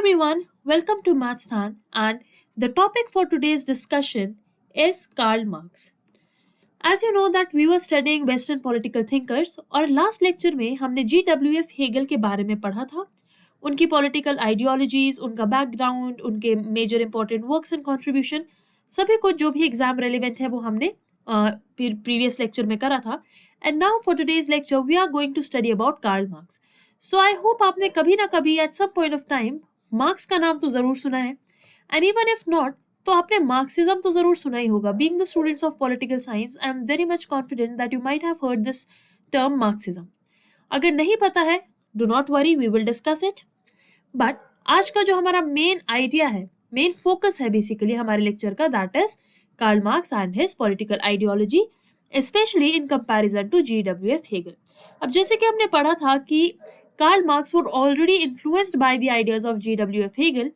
everyone, welcome to Mathsthan and the topic for today's discussion is Karl Marx. As you know that we were studying Western political thinkers और last lecture में हमने GWF Hegel के बारे में पढ़ा था, उनकी पॉलिटिकल आइडियोलॉजीज, उनका बैकग्राउंड, उनके major important works and contribution, सभी कुछ जो भी एग्जाम रेलिवेंट है वो हमने प्रीवियस लेक्चर में करा था. And now for today's lecture we are going to study about Karl Marx. So I hope आपने कभी ना कभी at some point of time Marx का नाम तो ज़रूर सुना है, एंड इवन इफ नॉट तो आपने मार्क्सिज्म तो ज़रूर सुना ही होगा. Being the students of political science I am very much confident that you might have heard this term Marxism. अगर नहीं पता है, do not worry, we will discuss it. But आज का जो हमारा मेन आइडिया है, मेन फोकस है बेसिकली हमारे लेक्चर का, that is Karl Marx and his political ideology, specially in comparison to GWF Hegel. अब जैसे कि हमने पढ़ा था कि Karl Marx were already influenced by the ideas of GWF Hegel,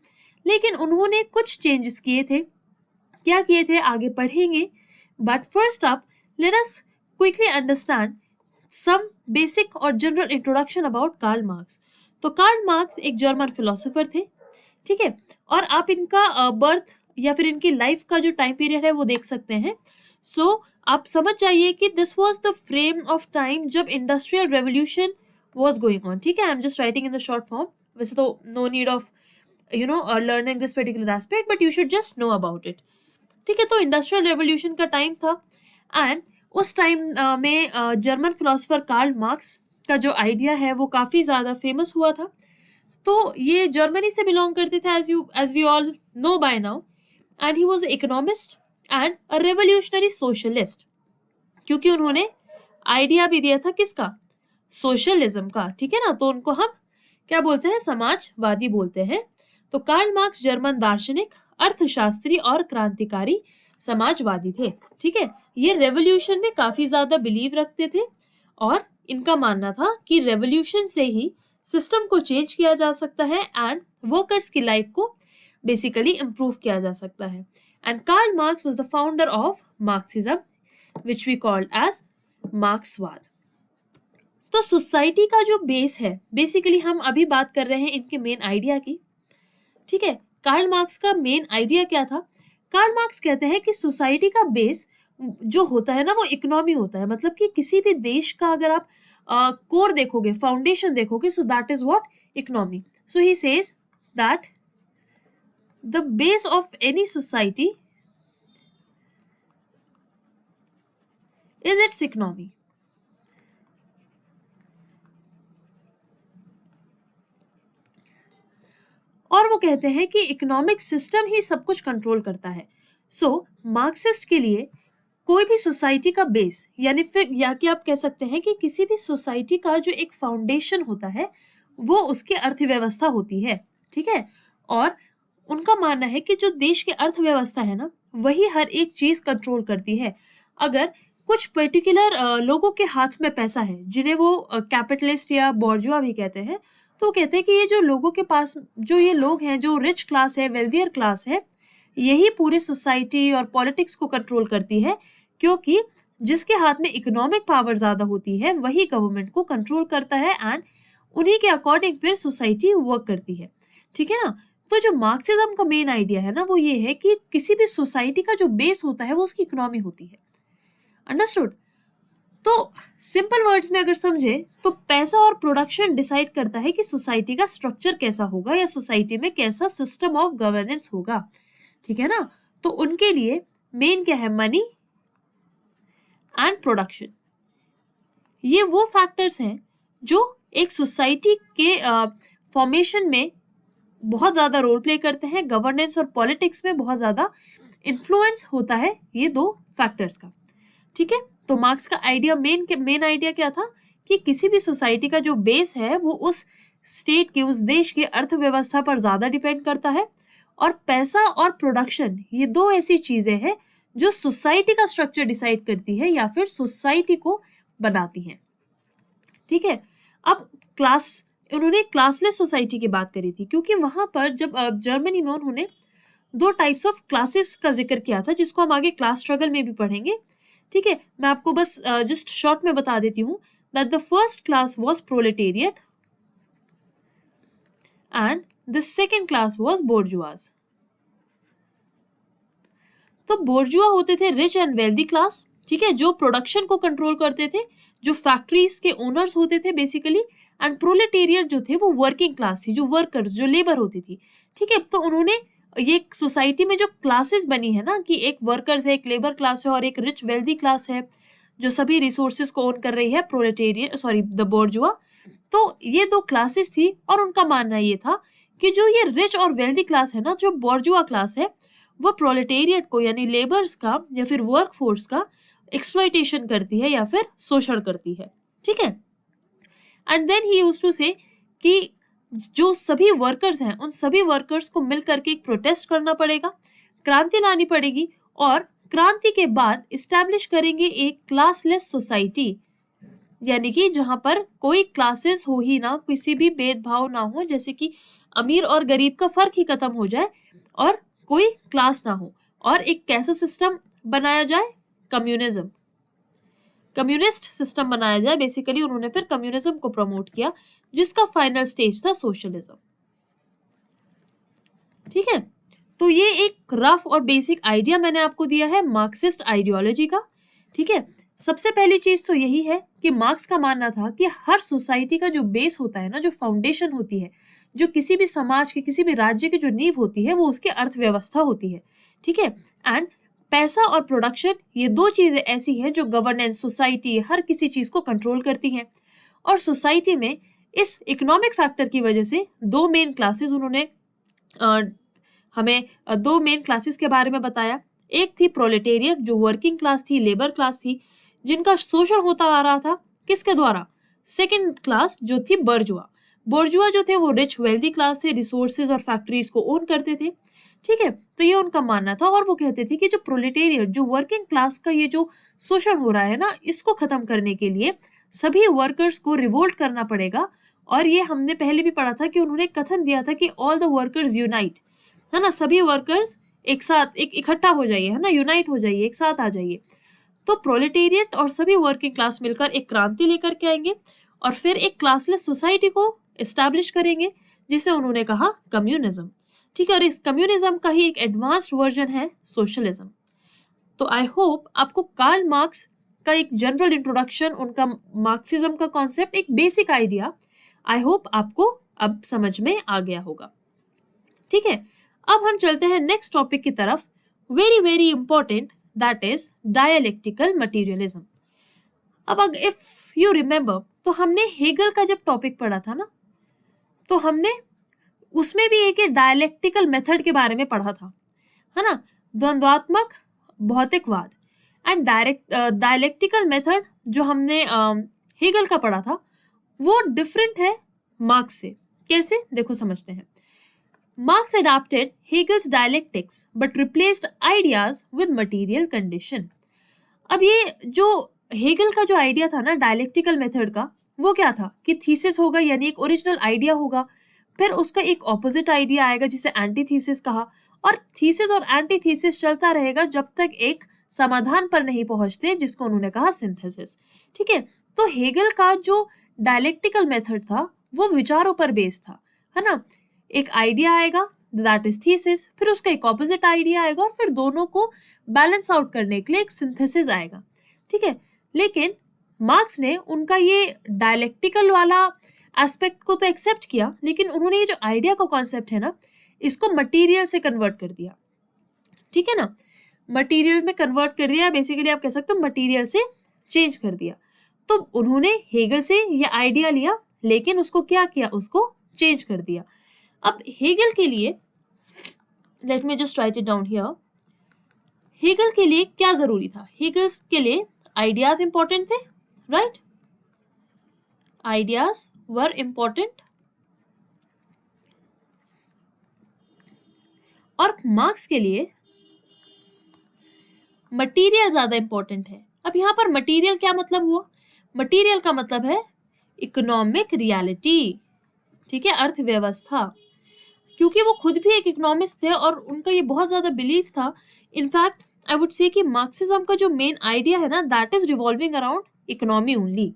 लेकिन उन्होंने कुछ चेंजेस किए थे. क्या किए थे आगे पढ़ेंगे, but first up let us quickly understand some basic और general introduction about Karl Marx. तो कार्ल मार्क्स एक जर्मन फिलोसोफर थे, ठीक है, और आप इनका बर्थ या फिर इनकी लाइफ का जो टाइम पीरियड है वो देख सकते हैं. सो आप समझ जाइए कि this was the frame of time जब industrial revolution was going on. ठीक है, I am just writing in the short form. वैसे तो no need of learning this particular aspect, but you should just know about it. ठीक है, तो industrial revolution का time था, एंड उस टाइम में जर्मन फिलोसोफर कार्ल मार्क्स का जो आइडिया है वो काफ़ी ज़्यादा फेमस हुआ था. तो ये जर्मनी से बिलोंग करते थे, as we all know by now, and he was economist and a revolutionary socialist, क्योंकि उन्होंने आइडिया भी दिया था किसका, सोशलिज्म का. ठीक है ना, तो उनको हम क्या बोलते हैं, समाजवादी बोलते हैं. तो कार्ल मार्क्स जर्मन दार्शनिक, अर्थशास्त्री और क्रांतिकारी समाजवादी थे. ठीक है, ये रेवोल्यूशन में काफी ज्यादा बिलीव रखते थे, और इनका मानना था कि रेवोल्यूशन से ही सिस्टम को चेंज किया जा सकता है एंड वर्कर्स की लाइफ को बेसिकली इम्प्रूव किया जा सकता है. And Karl Marx was the founder of Marxism which we called as मार्क्सवाद. तो सोसाइटी का जो बेस है, बेसिकली हम अभी बात कर रहे हैं इनके मेन आइडिया की. ठीक है, कार्ल मार्क्स का मेन आइडिया क्या था. कार्ल मार्क्स कहते हैं कि सोसाइटी का बेस जो होता है ना वो इकोनॉमी होता है. मतलब कि किसी भी देश का अगर आप कोर देखोगे, फाउंडेशन देखोगे, so that is what, economy. So he says that the base of any society is it's economy. और वो कहते हैं कि इकोनॉमिक सिस्टम ही सब कुछ कंट्रोल करता है. सो मार्क्सिस्ट के लिए कोई भी सोसाइटी का बेस, यानी फिर या कि आप कह सकते हैं कि किसी भी सोसाइटी का जो एक फाउंडेशन होता है वो उसकी अर्थव्यवस्था होती है. ठीक है, और उनका मानना है कि जो देश की अर्थव्यवस्था है ना वही हर एक चीज कंट्रोल करती है. अगर कुछ पर्टिकुलर लोगों के हाथ में पैसा है, जिन्हें वो कैपिटलिस्ट या बॉर्जुआ भी कहते हैं, तो वो कहते हैं कि ये जो लोगों के पास, जो ये लोग हैं, जो रिच क्लास है, वेल्दियर क्लास है, यही पूरे सोसाइटी और पॉलिटिक्स को कंट्रोल करती है, क्योंकि जिसके हाथ में इकोनॉमिक पावर ज़्यादा होती है वही गवर्नमेंट को कंट्रोल करता है, एंड उन्हीं के अकॉर्डिंग फिर सोसाइटी वर्क करती है. ठीक है ना, तो जो मार्क्सिज्म का मेन आइडिया है ना वो ये है कि किसी भी सोसाइटी का जो बेस होता है वो उसकी इकोनॉमी होती है. अंडरस्टूड. तो सिंपल वर्ड्स में अगर समझे तो पैसा और प्रोडक्शन डिसाइड करता है कि सोसाइटी का स्ट्रक्चर कैसा होगा या सोसाइटी में कैसा सिस्टम ऑफ गवर्नेंस होगा. ठीक है ना, तो उनके लिए मेन क्या है, मनी एंड प्रोडक्शन. ये वो फैक्टर्स हैं जो एक सोसाइटी के फॉर्मेशन में बहुत ज्यादा रोल प्ले करते हैं. गवर्नेंस और पॉलिटिक्स में बहुत ज्यादा इन्फ्लुएंस होता है ये दो फैक्टर्स का. ठीक है, तो मार्क्स का आइडिया, मेन आइडिया क्या था कि किसी भी सोसाइटी का जो बेस है वो उस स्टेट के, उस देश की अर्थव्यवस्था पर ज्यादा डिपेंड करता है, और पैसा और प्रोडक्शन ये दो ऐसी चीजें हैं जो सोसाइटी का स्ट्रक्चर डिसाइड करती है या फिर सोसाइटी को बनाती हैं. ठीक है, अब उन्होंने क्लासलेस सोसाइटी की बात करी थी, क्योंकि वहां पर जब जर्मनी में उन्होंने दो टाइप्स ऑफ क्लासेस का जिक्र किया था, जिसको हम आगे क्लास स्ट्रगल में भी पढ़ेंगे. ठीक है, मैं आपको बस जस्ट शॉर्ट में बता देती हूँ that the first class was proletariat and the second class was bourgeoisie. तो बोर्जुआ होते थे रिच एंड वेल्दी क्लास, ठीक है, जो प्रोडक्शन को कंट्रोल करते थे, जो फैक्ट्रीज के ओनर्स होते थे बेसिकली। एंड प्रोलेटेरियट जो थे वो वर्किंग क्लास थी, जो वर्कर्स, जो लेबर होती थी, ठीक है। तो उन्होंने ये सोसाइटी में जो क्लासेस बनी है ना, कि एक वर्कर्स है, एक लेबर क्लास है और एक रिच वेल्दी क्लास है जो सभी रिसोर्सेज को ओन कर रही है, प्रोलेटेरियट सॉरी द बोर्जुआ। तो ये दो क्लासेस थी और उनका मानना ये था कि जो ये रिच और वेल्दी क्लास है ना, जो बोर्जुआ क्लास है, वो प्रोलेटेरियट को यानी लेबर्स का या फिर वर्क फोर्स का एक्सप्लॉइटेशन करती है या फिर शोषण करती है, ठीक है। And then he used to say कि जो सभी वर्कर्स हैं उन सभी वर्कर्स को मिल करके एक प्रोटेस्ट करना पड़ेगा, क्रांति लानी पड़ेगी, और क्रांति के बाद इस्टेब्लिश करेंगे एक क्लासलेस सोसाइटी, यानी कि जहां पर कोई क्लासेस हो ही ना, किसी भी भेदभाव ना हो, जैसे कि अमीर और गरीब का फर्क ही खत्म हो जाए और कोई क्लास ना हो, और एक कैसा सिस्टम बनाया जाए, कम्युनिज्म, कम्युनिस्ट सिस्टम बनाया जाए। बेसिकली उन्होंने फिर कम्युनिज्म को प्रमोट किया, जिसका फाइनल स्टेज था सोशलिज्म, ठीक है। तो ये एक रफ और बेसिक आइडिया मैंने आपको दिया है मार्क्सिस्ट आइडियोलॉजी का, ठीक है। सबसे पहली चीज तो यही है कि मार्क्स का मानना था कि हर सोसाइटी का जो बेस होता है ना, जो फाउंडेशन होती है, जो किसी भी समाज की, किसी भी राज्य की जो नींव होती है, वो उसकी अर्थव्यवस्था होती है, ठीक है। एंड पैसा और प्रोडक्शन, ये दो चीजें ऐसी है जो गवर्नेंस, सोसाइटी, हर किसी चीज को कंट्रोल करती हैं। और सोसाइटी में इस इकोनॉमिक फैक्टर की वजह से दो मेन क्लासेस उन्होंने हमें दो मेन क्लासेस के बारे में बताया। एक थी प्रोलेटेरियट, जो वर्किंग क्लास थी, लेबर क्लास थी, जिनका शोषण होता आ रहा था, किसके द्वारा, सेकंड क्लास जो थी बर्जुआ। बोर्जुआ जो थे वो रिच वेल्दी क्लास थे, रिसोर्सेज और फैक्ट्रीज को ओन करते थे, ठीक है। तो ये उनका मानना था, और वो कहते थे कि जो प्रोलेटेरियट, जो वर्किंग क्लास का ये जो शोषण हो रहा है ना, इसको खत्म करने के लिए सभी वर्कर्स को रिवोल्ट करना पड़ेगा। और ये हमने पहले भी पढ़ा था कि उन्होंने कथन दिया था कि ऑल द वर्कर्स यूनाइट, है ना, सभी वर्कर्स एक साथ, एक इकट्ठा हो जाइए, है ना, यूनाइट हो जाइए, एक साथ आ जाइए। तो प्रोलेटेरियट और सभी वर्किंग क्लास मिलकर एक क्रांति लेकर के आएंगे और फिर एक क्लासलेस सोसाइटी को एस्टैब्लिश करेंगे, जिसे उन्होंने कहा कम्युनिज्म, ठीक है। और इस कम्युनिज्म का ही एक एडवांस्ड वर्जन है सोशलिज्म। तो आई होप आपको कार्ल मार्क्स का एक जनरल इंट्रोडक्शन, उनका मार्क्सिज्म का कॉन्सेप्ट, एक बेसिक आइडिया, आई होप आपको अब समझ में आ गया होगा, ठीक है। अब हम चलते हैं नेक्स्ट टॉपिक की तरफ, very very important, that is dialectical materialism. अब अगर इफ यू रिमेंबर, तो हमने हेगल का जब टॉपिक पढ़ा था ना, तो हमने उसमें भी एक डायलेक्टिकल मेथड के बारे में पढ़ा था, है ना, द्वंद्वात्मक भौतिकवाद। एंड डायलेक्टिकल मेथड जो हमने हेगल का पढ़ा था, वो डिफरेंट है मार्क्स से। कैसे, देखो समझते हैं। Marx adapted Hegel's dialectics but replaced ideas with material condition. अब ये जो हेगल का जो आइडिया था ना डायलेक्टिकल मेथड का, वो क्या था कि थीसिस होगा, यानी एक ओरिजिनल आइडिया होगा, फिर उसका एक ऑपोजिट आइडिया आएगा जिसे एंटीथीसिस कहा, और थीसिस और एंटीथीसिस चलता रहेगा जब तक एक समाधान पर नहीं पहुंचते, जिसको उन्होंने कहा सिंथेसिस, ठीक है। तो हेगल का जो डायलेक्टिकल मेथड था वो विचारों पर बेस्ड था, है ना। एक आइडिया आएगा, दैट इज थीसिस, फिर उसका एक ऑपोजिट आइडिया आएगा, और फिर दोनों को बैलेंस आउट करने के लिए एक सिंथेसिस आएगा, ठीक है। लेकिन मार्क्स ने उनका ये डायलेक्टिकल वाला एस्पेक्ट को तो एक्सेप्ट किया, लेकिन उन्होंने ये जो आइडिया का कॉन्सेप्ट है ना, इसको मटीरियल से कन्वर्ट कर दिया, ठीक है ना। मटीरियल में कन्वर्ट कर दिया, बेसिकली आप कह सकते हो मटीरियल से चेंज कर दिया। तो उन्होंने हेगल से ये आइडिया लिया, लेकिन उसको क्या किया, उसको चेंज कर दिया। अब हेगल के लिए, let me just right it down here, Hegel के लिए क्या जरूरी था, हेगल के लिए आइडियाज इंपॉर्टेंट थे, राइट, आइडियाज वर इंपॉर्टेंट, और मार्क्स के लिए मटेरियल ज्यादा इंपॉर्टेंट है। अब यहां पर मटेरियल क्या मतलब हुआ, मटेरियल का मतलब है इकोनॉमिक रियलिटी, ठीक है, अर्थव्यवस्था, क्योंकि वो खुद भी एक इकोनॉमिस्ट थे और उनका ये बहुत ज्यादा बिलीफ था। इनफैक्ट आई वुड से कि मार्क्सिज्म का जो मेन आइडिया है ना, that is revolving around economy only,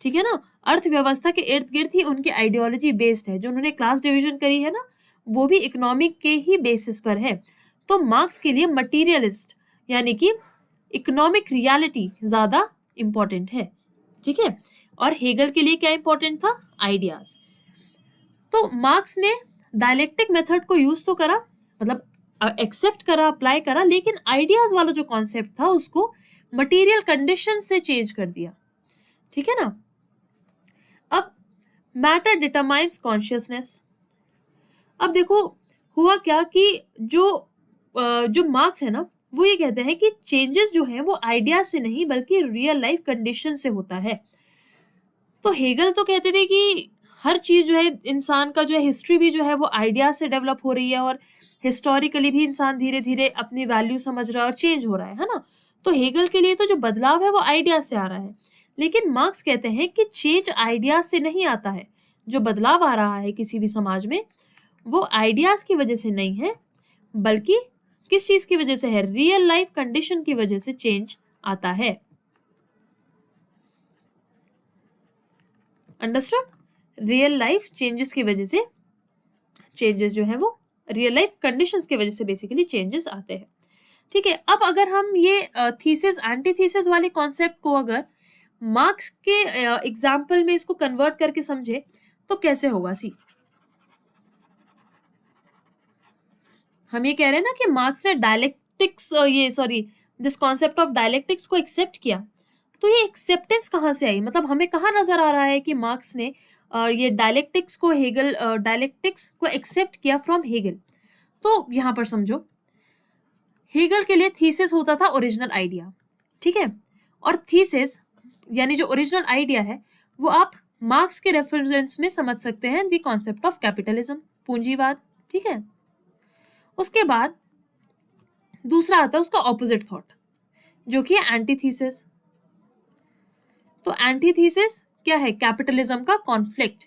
ठीक है ना। अर्थव्यवस्था के इर्द गिर्द ही उनकी आइडियोलॉजी बेस्ड है। जो उन्होंने क्लास डिवीजन करी है ना, वो भी इकोनॉमिक के ही बेसिस पर है। तो मार्क्स के लिए मटीरियलिस्ट यानी कि इकोनॉमिक रियलिटी ज्यादा इंपॉर्टेंट है, ठीक है। और हेगल के लिए क्या इंपॉर्टेंट था? आइडियाज। तो मार्क्स ने डायलेक्टिक मेथड को यूज तो करा, मतलब एक्सेप्ट करा, अप्लाई करा, लेकिन आइडियाज वाला जो कॉन्सेप्ट था उसको मटेरियल कंडीशन से चेंज कर दिया, ठीक है ना। अब मैटर डिटरमाइंस कॉन्शियसनेस। अब देखो हुआ क्या कि जो मार्क्स है ना वो ये कहते हैं कि चेंजेस जो है वो आइडिया से नहीं बल्कि रियल लाइफ कंडीशन से होता है। तो हेगल तो कहते थे कि हर चीज जो है इंसान का जो है हिस्ट्री भी जो है वो आइडिया से डेवलप हो रही है और हिस्टोरिकली भी इंसान धीरे धीरे अपनी वैल्यू समझ रहा है और चेंज हो रहा है ना। तो हेगल के लिए तो जो बदलाव है वो आइडिया से आ रहा है, लेकिन मार्क्स कहते हैं कि चेंज आइडिया से नहीं आता है। जो बदलाव आ रहा है किसी भी समाज में वो आइडियाज की वजह से नहीं है बल्कि किस चीज की वजह से है? रियल लाइफ कंडीशन की वजह से चेंज आता है। अंडरस्टूड? रियल लाइफ चेंजेस की वजह से चेंजेस जो है वो रियल लाइफ कंडीशंस की वजह से बेसिकली चेंजेस आते हैं, ठीक है। अब अगर हम ये थीसिस एंटीथीसिस वाले कॉन्सेप्ट को अगर मार्क्स के एग्जाम्पल में इसको कन्वर्ट करके समझे तो कैसे होगा? सी, हम ये कह रहे हैं ना कि मार्क्स ने dialectics this concept of dialectics को एक्सेप्ट किया। तो ये एक्सेप्टेंस कहाँ से आई? मतलब हमें कहाँ नजर आ रहा है कि मार्क्स ने ये डायलेक्टिक्स को एक्सेप्ट किया फ्रॉम हेगल? तो यहां पर समझो, हेगल के लिए थीसिस होता था ओरिजिनल आइडिया, ठीक है। और थीसिस यानी जो ओरिजिनल आइडिया है वो आप मार्क्स के रेफरेंस में समझ सकते हैं, द कॉन्सेप्ट ऑफ कैपिटलिज्म, पूंजीवाद, ठीक है। उसके बाद दूसरा आता है उसका ऑपोजिट थॉट जो कि है एंटीथीसिस। तो एंटीथीसिस क्या है? कैपिटलिज्म का कॉन्फ्लिक्ट,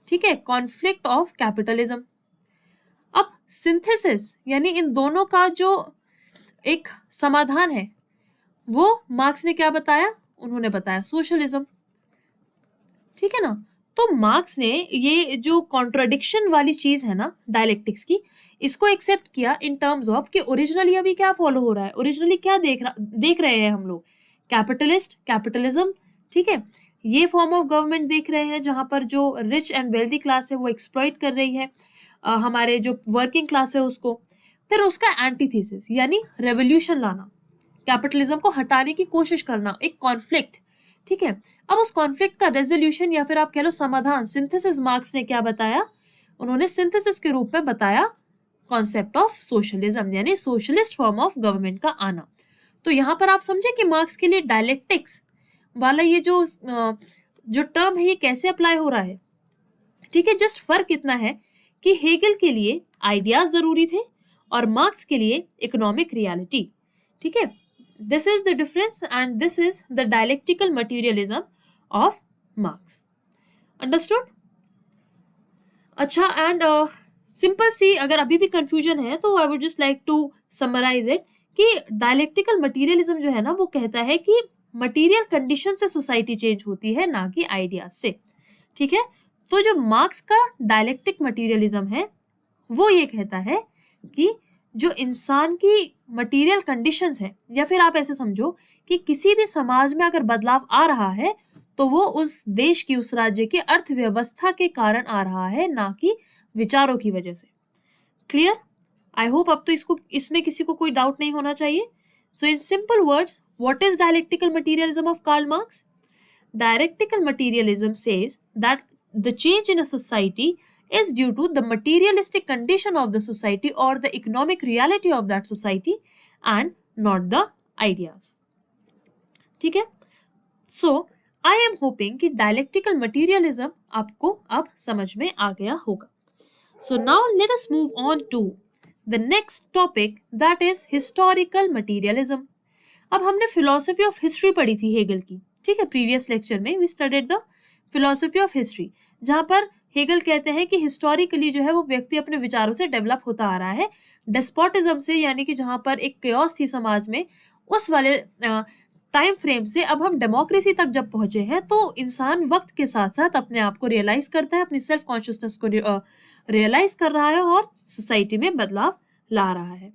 ठीक है, कॉन्फ्लिक्ट ऑफ कैपिटलिज्म। अब सिंथेसिस यानी इन दोनों का जो एक समाधान है वो मार्क्स ने क्या बताया? उन्होंने बताया सोशलिज्म, ठीक है ना। तो मार्क्स ने ये जो कॉन्ट्राडिक्शन वाली चीज है ना डायलेक्टिक्स की, इसको एक्सेप्ट किया इन टर्म्स ऑफ कि ओरिजिनली अभी क्या फॉलो हो रहा है, ओरिजिनली क्या देख रहे हैं हम लोग? कैपिटलिज्म, ठीक है। ये फॉर्म ऑफ गवर्नमेंट देख रहे हैं जहां पर जो रिच एंड वेल्दी क्लास है वो एक्सप्लॉइट कर रही है हमारे जो वर्किंग क्लास है उसको। फिर उसका एंटीथेसिस यानी रेवोल्यूशन लाना, कैपिटलिज्म को हटाने की कोशिश करना, एक कॉन्फ्लिक्ट, ठीक है। अब उस कॉन्फ्लिक्ट का रेजोल्यूशन या फिर आप कह लो समाधान, सिंथेसिस मार्क्स ने क्या बताया? उन्होंने सिंथेसिस के रूप में बताया कॉन्सेप्ट ऑफ सोशलिज्म यानी सोशलिस्ट फॉर्म ऑफ गवर्नमेंट का आना। तो यहां पर आप समझे कि मार्क्स के लिए डायलेक्टिक्स वाला ये जो टर्म है ये कैसे अप्लाई हो रहा है, ठीक है। जस्ट फर्क इतना है कि हेगल के लिए आइडियाज जरूरी थे और मार्क्स के लिए इकोनॉमिक रियलिटी, ठीक है। This is the difference and this is the dialectical materialism of Marx. Understood? अच्छा, एंड सिंपल सी अगर अभी भी कंफ्यूजन है तो I would just like to summarise it कि डायलेक्टिकल मटीरियलिज्म जो है ना वो कहता है कि मटीरियल कंडीशन से सोसाइटी चेंज होती है ना कि आइडियाज से, ठीक है। तो जो मार्क्स का डायलेक्टिक मटीरियलिज्म है वो ये कहता है कि जो इंसान की मटीरियल कंडीशंस है, या फिर आप ऐसे समझो कि किसी भी समाज में अगर बदलाव आ रहा है तो वो उस देश की, उस राज्य की अर्थव्यवस्था के कारण आ रहा है ना कि विचारों की वजह से। क्लियर? आई होप अब तो इसमें किसी को कोई डाउट नहीं होना चाहिए। So in simple words, what is dialectical materialism of Karl Marx? Dialectical materialism says that the change in a society is due to the materialistic condition of the society or the economic reality of that society and not the ideas. ठीक है? So I am hoping कि dialectical materialism आपको अब समझ में आ गया होगा। So now let us move on to the next topic, that is historical materialism. अब हमने philosophy of history पढ़ी थी हेगल की, ठीक है। प्रीवियस लेक्चर में we studied the philosophy of history, जहां पर हेगल कहते हैं कि हिस्टोरिकली जो है वो व्यक्ति अपने विचारों से डेवलप होता आ रहा है डेस्पोटिज्म से, यानी कि जहां पर एक chaos थी समाज में उस वाले टाइम फ्रेम से अब हम डेमोक्रेसी तक जब पहुंचे हैं तो इंसान वक्त के साथ साथ अपने आप को रियलाइज करता है, अपनी सेल्फ कॉन्शियसनेस को रियलाइज कर रहा है और सोसाइटी में बदलाव ला रहा है।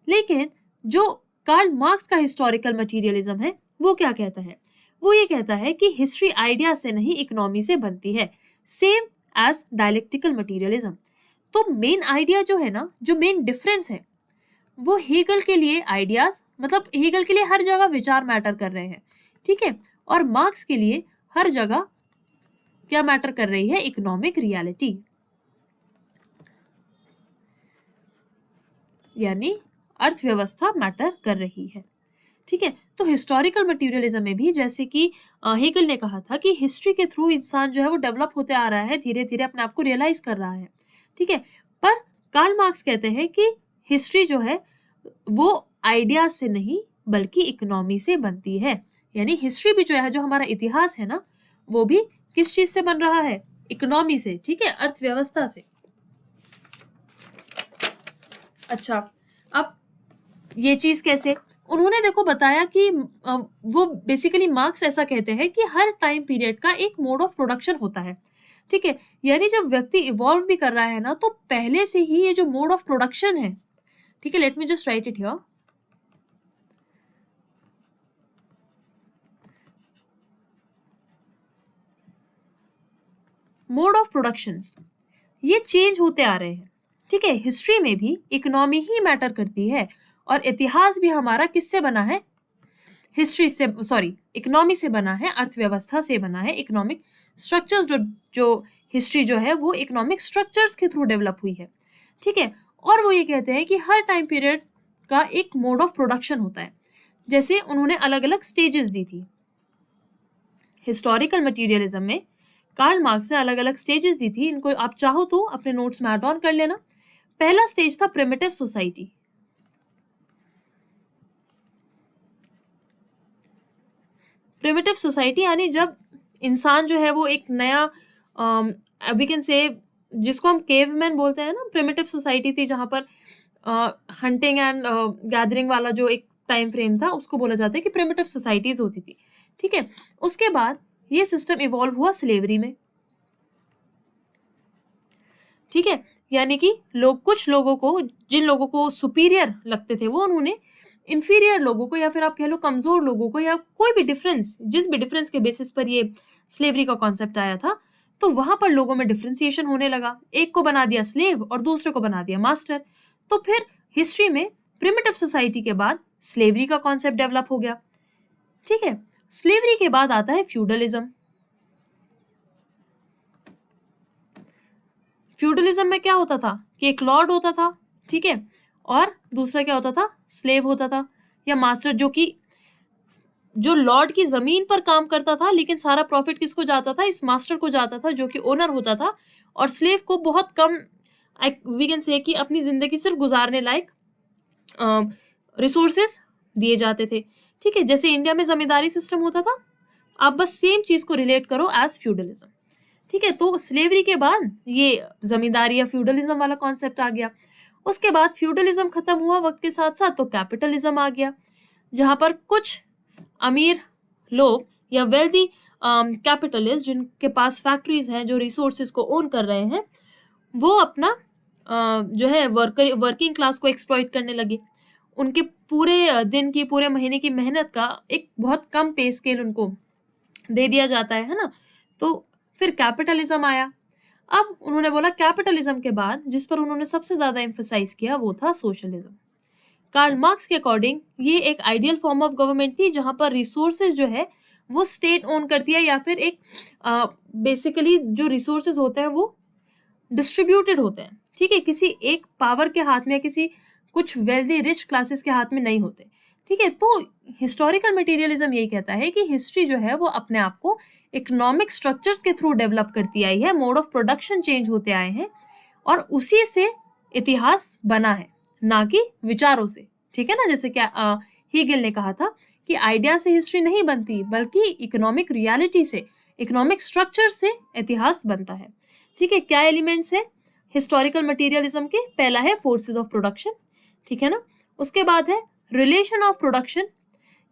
लेकिन जो कार्ल मार्क्स का हिस्टोरिकल मटीरियलिज्म है वो क्या कहता है? वो ये कहता है कि हिस्ट्री आइडिया से नहीं इकोनॉमी से बनती है, सेम एज डायलेक्टिकल मटीरियलिज्म। तो मेन आइडिया जो है ना, जो मेन डिफरेंस है वो हेगल के लिए आइडियाज, मतलब हेगल के लिए हर जगह विचार मैटर कर रहे हैं, ठीक है, और मार्क्स के लिए हर जगह क्या मैटर कर रही है? इकोनॉमिक रियलिटी, यानी अर्थव्यवस्था मैटर कर रही है, ठीक है। तो हिस्टोरिकल मटीरियलिज्म में भी जैसे कि हेगल ने कहा था कि हिस्ट्री के थ्रू इंसान जो है वो डेवलप होते आ रहा है, धीरे धीरे अपने आप को रियलाइज कर रहा है, ठीक है। पर कार्ल मार्क्स कहते हैं कि हिस्ट्री जो है वो आइडिया से नहीं बल्कि इकोनॉमी से बनती है, यानी हिस्ट्री भी जो है, जो हमारा इतिहास है ना, वो भी किस चीज से बन रहा है? इकोनॉमी से, ठीक है, अर्थव्यवस्था से। अच्छा, अब ये चीज कैसे? उन्होंने देखो बताया कि वो बेसिकली मार्क्स ऐसा कहते हैं कि हर टाइम पीरियड का एक मोड ऑफ प्रोडक्शन होता है, ठीक है, यानी जब व्यक्ति इवॉल्व भी कर रहा है ना, तो पहले से ही ये जो मोड ऑफ प्रोडक्शन है, ठीक है, let me just right it here, mode of productions ये चेंज होते आ रहे हैं, ठीक है। हिस्ट्री में भी इकोनॉमी ही मैटर करती है और इतिहास भी हमारा किससे बना है? हिस्ट्री से, सॉरी, इकोनॉमी से बना है, अर्थव्यवस्था से बना है। इकोनॉमिक स्ट्रक्चर्स जो हिस्ट्री जो है वो इकोनॉमिक स्ट्रक्चर्स के थ्रू डेवलप हुई है, ठीक है। और वो ये कहते हैं कि हर टाइम पीरियड का एक मोड ऑफ प्रोडक्शन होता है, जैसे उन्होंने अलग अलग स्टेजेस दी थी हिस्टोरिकल मटीरियलिज्म में। कार्ल मार्क्स ने अलग अलग स्टेजेस दी थी, इनको आप चाहो तो अपने नोट्स में ऐड ऑन कर लेना। पहला स्टेज था प्रिमिटिव सोसाइटी, प्रिमिटिव सोसाइटी यानी जब इंसान जो है वो एक नया वी कैन से, जिसको हम केवमैन बोलते हैं ना, प्रिमिटिव सोसाइटी थी जहां पर हंटिंग एंड गैदरिंग वाला जो एक टाइम फ्रेम था उसको बोला जाता है कि प्रिमिटिव सोसाइटीज होती थी, ठीक है। उसके बाद ये सिस्टम इवॉल्व हुआ स्लेवरी में, ठीक है, यानी कि कुछ लोगों को, जिन लोगों को सुपीरियर लगते थे वो उन्होंने इंफीरियर लोगों को, या फिर आप कह लो कमजोर लोगों को, या कोई भी डिफरेंस, जिस भी डिफरेंस के बेसिस पर ये स्लेवरी का कॉन्सेप्ट आया था, तो वहां पर लोगों में डिफ्रेंसिएशन होने लगा, एक को बना दिया स्लेव और दूसरे को बना दिया मास्टर। तो फिर हिस्ट्री में प्रिमिटिव सोसाइटी के बाद स्लेवरी का कॉन्सेप्ट डेवलप हो गया, ठीक है। स्लेवरी के बाद आता है फ्यूडलिज्म। फ्यूडलिज्म में क्या होता था कि एक लॉर्ड होता था, ठीक है, और दूसरा क्या होता था? स्लेव होता था या मास्टर, जो लॉर्ड की जमीन पर काम करता था, लेकिन सारा प्रॉफिट किसको जाता था? इस मास्टर को जाता था जो कि ओनर होता था, और स्लेव को बहुत कम, वी कैन से कि अपनी जिंदगी सिर्फ गुजारने लायक रिसोर्सेस दिए जाते थे, ठीक है। जैसे इंडिया में जमींदारी सिस्टम होता था, आप बस सेम चीज को रिलेट करो एज फ्यूडलिज्म, ठीक है। तो स्लेवरी के बाद ये जमींदारी या फ्यूडलिज्म वाला कॉन्सेप्ट आ गया। उसके बाद फ्यूडलिज्म खत्म हुआ वक्त के साथ साथ, तो कैपिटलिज्म आ गया, जहां पर कुछ अमीर लोग या वेल्दी कैपिटलिस्ट जिनके पास फैक्ट्रीज हैं, जो रिसोर्सेज को ओन कर रहे हैं, वो अपना जो है वर्किंग क्लास को एक्सप्लॉइट करने लगे। उनके पूरे दिन की, पूरे महीने की मेहनत का एक बहुत कम पे स्केल उनको दे दिया जाता है ना। तो फिर कैपिटलिज्म आया। अब उन्होंने बोला कैपिटलिज्म के बाद जिस पर उन्होंने सबसे ज्यादा एम्फसाइज किया वो था सोशलिज्म। कार्ल मार्क्स के अकॉर्डिंग ये एक आइडियल फॉर्म ऑफ गवर्नमेंट थी जहां पर रिसोर्सेज जो है वो स्टेट ओन करती है, या फिर एक बेसिकली जो रिसोर्सेज होते हैं वो डिस्ट्रीब्यूटेड होते हैं, ठीक है, किसी एक पावर के हाथ में या किसी कुछ वेल्दी रिच क्लासेस के हाथ में नहीं होते, ठीक है। तो हिस्टोरिकल मटेरियलिज्म यही कहता है कि हिस्ट्री जो है वो अपने आप को इकोनॉमिक स्ट्रक्चर्स के थ्रू डेवलप करती आई है, मोड ऑफ प्रोडक्शन चेंज होते आए हैं, और उसी से इतिहास बना है, ना कि विचारों से, ठीक है ना। जैसे क्या हीगल ने कहा था कि आइडिया से हिस्ट्री नहीं बनती बल्कि इकोनॉमिक रियलिटी से, इकोनॉमिक स्ट्रक्चर से इतिहास बनता है, ठीक है। क्या एलिमेंट्स है हिस्टोरिकल मटेरियलिज्म के? पहला है फोर्सेस ऑफ प्रोडक्शन, ठीक है ना। उसके बाद है रिलेशन ऑफ प्रोडक्शन,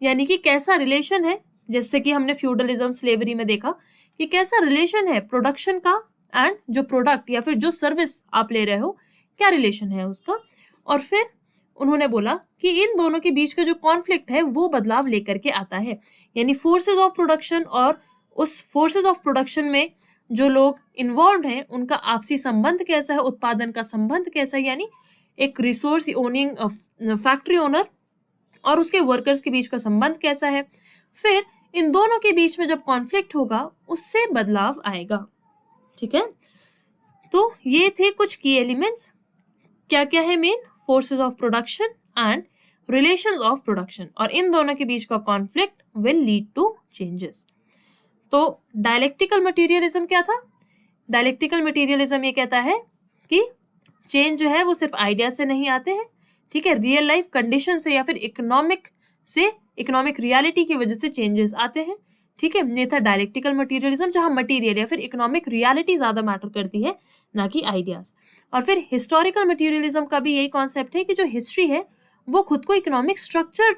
यानी कि कैसा रिलेशन है, जैसे कि हमने फ्यूडलिज्म स्लेवरी में देखा कि कैसा रिलेशन है प्रोडक्शन का एंड जो प्रोडक्ट या फिर जो सर्विस आप ले रहे हो, क्या रिलेशन है उसका। और फिर उन्होंने बोला कि इन दोनों के बीच का जो कॉन्फ्लिक्ट है वो बदलाव लेकर के आता है, यानी फोर्सेस ऑफ प्रोडक्शन और उस फोर्सेस ऑफ प्रोडक्शन में जो लोग इन्वॉल्व हैं उनका आपसी संबंध कैसा है, उत्पादन का संबंध कैसा है, यानी एक रिसोर्स ओनिंग फैक्ट्री ओनर और उसके वर्कर्स के बीच का संबंध कैसा है। फिर इन दोनों के बीच में जब कॉन्फ्लिक्ट होगा उससे बदलाव आएगा। ठीक है, तो ये थे कुछ की एलिमेंट्स। क्या क्या है main? Forces of production and relations of production, और इन दोनों के बीच का conflict will lead to changes. तो डायलेक्टिकल मटेरियलिज्म क्या था? डायलेक्टिकल मटेरियलिज्म ये कहता है कि चेंज जो है वो सिर्फ आइडिया से नहीं आते हैं, ठीक है, रियल लाइफ कंडीशन से या फिर इकोनॉमिक रियलिटी की वजह से चेंजेस आते हैं। ठीक है, ये था डायलेक्टिकल मटेरियलिज्म, जहां मटेरियल या फिर इकोनॉमिक रियलिटी ज्यादा मैटर करती है ना कि आइडियाज। और फिर हिस्टोरिकल मटेरियलिज्म का भी यही कॉन्सेप्ट है कि जो हिस्ट्री है वो खुद को इकोनॉमिक स्ट्रक्चर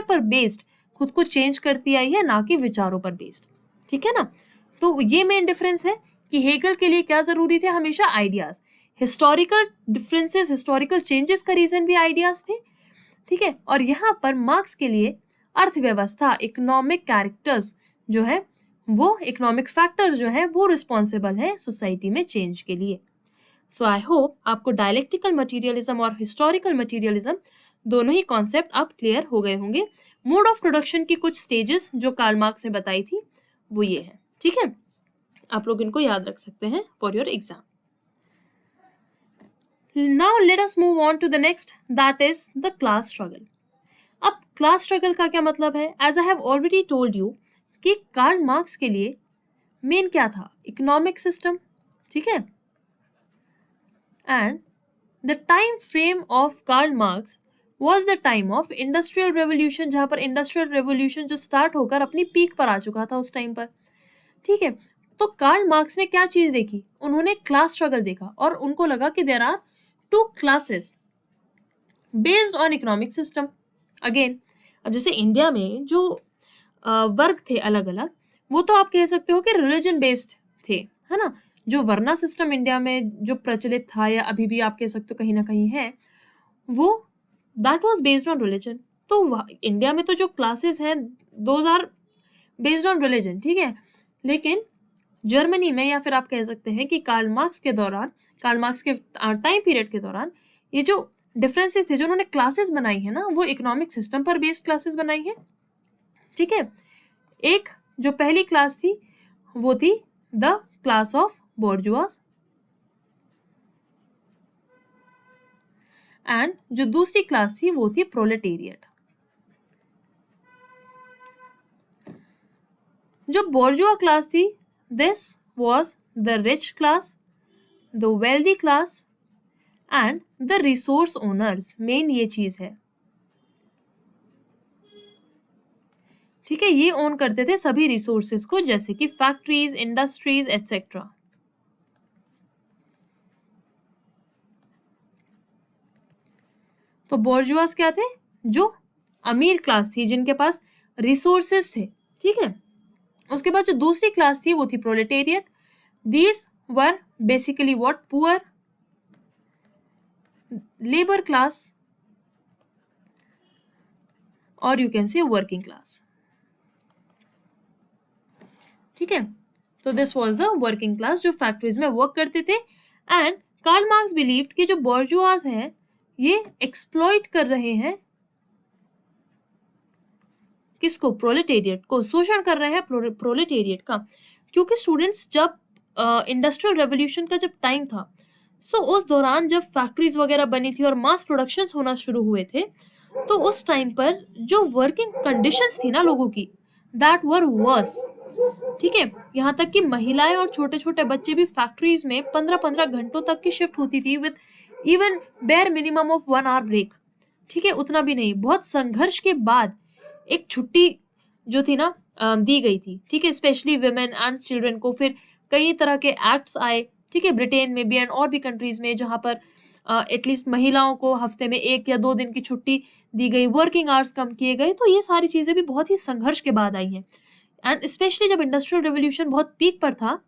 पर बेस्ड खुद को चेंज करती आई है, ना कि विचारों पर बेस्ड। ठीक है ना, तो ये मेन डिफरेंस है कि हेगल के लिए क्या जरूरी थे? हमेशा ideas. Historical differences, historical changes का रीजन भी आइडियाज थे। ठीक है, और यहाँ पर मार्क्स के लिए अर्थव्यवस्था, इकोनॉमिक कैरेक्टर्स जो है वो, इकोनॉमिक फैक्टर्स जो है वो रिस्पॉन्सिबल है सोसाइटी में चेंज के लिए। सो आई होप आपको डायलेक्टिकल मटेरियलिज्म और हिस्टोरिकल मटेरियलिज्म दोनों ही कॉन्सेप्ट अब क्लियर हो गए होंगे। मोड ऑफ प्रोडक्शन की कुछ स्टेजेस जो कार्ल मार्क्स ने बताई थी वो ये है। ठीक है, आप लोग इनको याद रख सकते हैं for your exam. Now let us move on to the next, that is the class struggle. अब क्लास स्ट्रगल का क्या मतलब है? As I have already told you कि कार्ल मार्क्स के लिए मेन क्या था? Economic system. ठीक है, and the time frame of Karl Marx was the time of industrial revolution, जहां पर इंडस्ट्रियल रेवोल्यूशन जो स्टार्ट होकर अपनी पीक पर आ चुका था उस टाइम पर। ठीक है, तो कार्ल मार्क्स ने क्या चीज देखी? उन्होंने क्लास स्ट्रगल देखा और उनको लगा कि there are two classes based on economic system. Again, अब जैसे इंडिया में जो वर्ग थे अलग अलग, वो तो आप कह सकते हो कि रिलीजन बेस्ड थे, है ना। जो वर्ना सिस्टम इंडिया में जो प्रचलित था या अभी भी आप कह सकते हो कहीं ना कहीं है, वो that was based on religion. तो इंडिया में तो जो क्लासेस हैं those are based on religion. ठीक है, लेकिन जर्मनी में, या फिर आप कह सकते हैं कि कार्ल मार्क्स के टाइम पीरियड के दौरान ये जो डिफरेंसेस थे, जो उन्होंने क्लासेस बनाई है ना, वो इकोनॉमिक सिस्टम पर बेस्ड क्लासेस बनाई है। ठीक है, एक जो पहली क्लास थी वो थी द क्लास ऑफ बोर्जुआस, एंड जो दूसरी क्लास थी वो थी प्रोलेटेरिएट। जो बोर्जुआ क्लास थी, this was the rich class, the wealthy class and the resource owners। Main ये चीज है। ठीक है, ये ओन करते थे सभी रिसोर्सेज को, जैसे कि फैक्ट्रीज, इंडस्ट्रीज एटसेट्रा। तो बोर्जुआस क्या थे? जो अमीर क्लास थी, जिनके पास रिसोर्सेज थे। ठीक है, उसके बाद जो दूसरी क्लास थी वो थी proletariat. These were basically what? Poor, labour class, और you can say working class. ठीक है, तो this was the working class जो फैक्ट्रीज में वर्क करते थे। एंड कार्ल मार्क्स बिलीव्ड कि जो बोर्जुआस हैं ये एक्सप्लॉइट कर रहे हैं किसको? प्रोलेटेरिएट को, शोषण कर रहे हैं प्रोलेटेरिएट का। क्योंकि स्टूडेंट्स, जब इंडस्ट्रियल रेवोल्यूशन का जब टाइम था, सो उस दौरान जब फैक्ट्रीज वगैरह बनी थी और मास प्रोडक्शंस होना शुरू हुए थे, तो उस टाइम पर जो वर्किंग कंडीशंस थी ना लोगों की, दैट वर वर्स। ठीक है, यहाँ तक कि महिलाएं और छोटे छोटे बच्चे भी फैक्ट्रीज में 15-15 घंटों तक की शिफ्ट होती थी, with even bare minimum of 1 hour break. ठीक है, उतना भी नहीं, बहुत संघर्ष के बाद एक छुट्टी जो थी ना दी गई थी। ठीक है, स्पेशली विमेन एंड चिल्ड्रन को। फिर कई तरह के एक्ट्स आए, ठीक है, ब्रिटेन में भी एंड और भी कंट्रीज में, जहाँ पर एटलीस्ट महिलाओं को हफ्ते में 1 या 2 दिन की छुट्टी दी गई, वर्किंग आवर्स कम किए गए। तो ये सारी चीज़ें भी बहुत ही संघर्ष के बाद आई हैं। एंड स्पेशली जब इंडस्ट्रियल रेवोल्यूशन बहुत पीक पर था,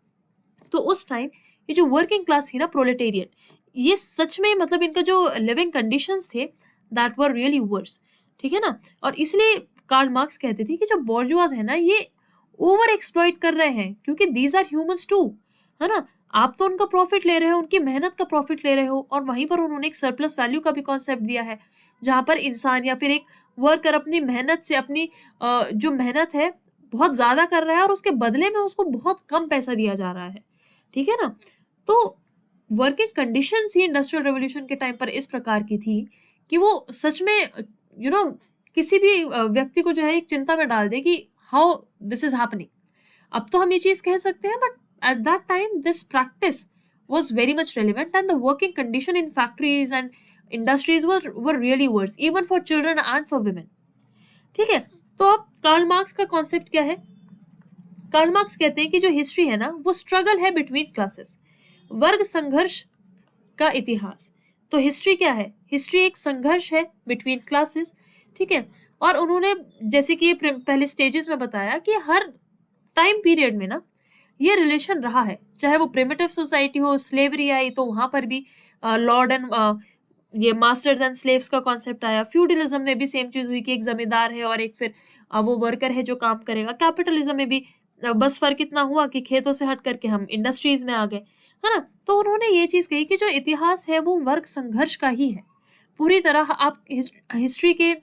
तो उस टाइम ये जो वर्किंग क्लास थी ना, प्रोलेटेरियट, ये सच में मतलब इनका जो लिविंग कंडीशंस थे दैट वर रियली वर्स, ठीक है ना। और इसलिए कार्ल मार्क्स कहते थे कि जो बॉर्जुआज है ना, ये ओवर एक्सप्लॉइट कर रहे हैं, क्योंकि दीज आर ह्यूमंस टू, है ना। आप तो उनका प्रॉफिट ले रहे हो, उनकी मेहनत का प्रॉफिट ले रहे हो, और वहीं पर उन्होंने एक सरप्लस वैल्यू का भी कॉन्सेप्ट दिया है, जहां पर इंसान या फिर एक वर्कर अपनी मेहनत से अपनी जो मेहनत है बहुत ज्यादा कर रहा है और उसके बदले में उसको बहुत कम पैसा दिया जा रहा है, ठीक है ना। तो वर्किंग कंडीशंस ही इंडस्ट्रियल रेवोल्यूशन के टाइम पर इस प्रकार की थी कि वो सच में किसी भी व्यक्ति को जो है एक चिंता में डाल दे कि हाउ दिस इज हैपनिंग। अब तो हम ये चीज कह सकते हैं, but at that time this practice was very much relevant, and the working condition in factories and industries were really worse even for children and for women, ठीक है। तो अब कार्ल मार्क्स का कॉन्सेप्ट क्या है? कार्ल मार्क्स कहते हैं कि जो हिस्ट्री है ना, वो स्ट्रगल है बिटवीन क्लासेस, वर्ग संघर्ष का इतिहास। तो हिस्ट्री क्या है? हिस्ट्री एक संघर्ष है बिटवीन क्लासेस, ठीक है। और उन्होंने जैसे कि ये पहले स्टेजेस में बताया कि हर टाइम पीरियड में ना ये रिलेशन रहा है, चाहे वो प्रिमिटिव सोसाइटी हो, स्लेवरी आई तो वहां पर भी लॉर्ड एंड ये मास्टर्स एंड स्लेव्स का कॉन्सेप्ट आया। फ्यूडलिज्म में भी सेम चीज हुई कि एक जमींदार है और एक फिर वो वर्कर है जो काम करेगा। कैपिटलिज्म में भी बस फर्क इतना हुआ कि खेतों से हट करके हम इंडस्ट्रीज में आ गए, है ना। तो उन्होंने ये चीज कही कि जो इतिहास है वो वर्ग संघर्ष का ही है पूरी तरह। आप हिस्ट्री के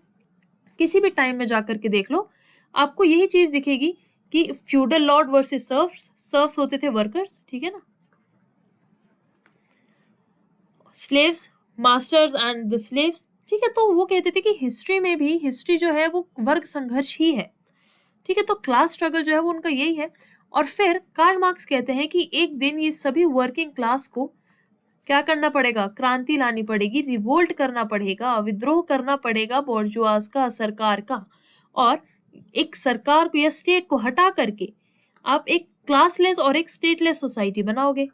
किसी भी टाइम में जाकर के देख लो, आपको यही चीज दिखेगी कि feudal Lord versus serves, serves होते थे वर्कर्स, ठीक है ना, slaves masters and the slaves, ठीक है। तो वो कहते थे कि हिस्ट्री में भी, हिस्ट्री जो है वो वर्ग संघर्ष ही है, ठीक है। तो क्लास स्ट्रगल जो है वो उनका यही है। और फिर कार्ल मार्क्स कहते हैं कि एक दिन ये सभी वर्किंग क्लास को क्या करना पड़ेगा? क्रांति लानी पड़ेगी, रिवोल्ट करना पड़ेगा, विद्रोह करना पड़ेगा बोर्जुआज का, सरकार का। और एक सरकार को या स्टेट को हटा करके आप एक क्लासलेस और एक स्टेटलेस सोसाइटी बनाओगे,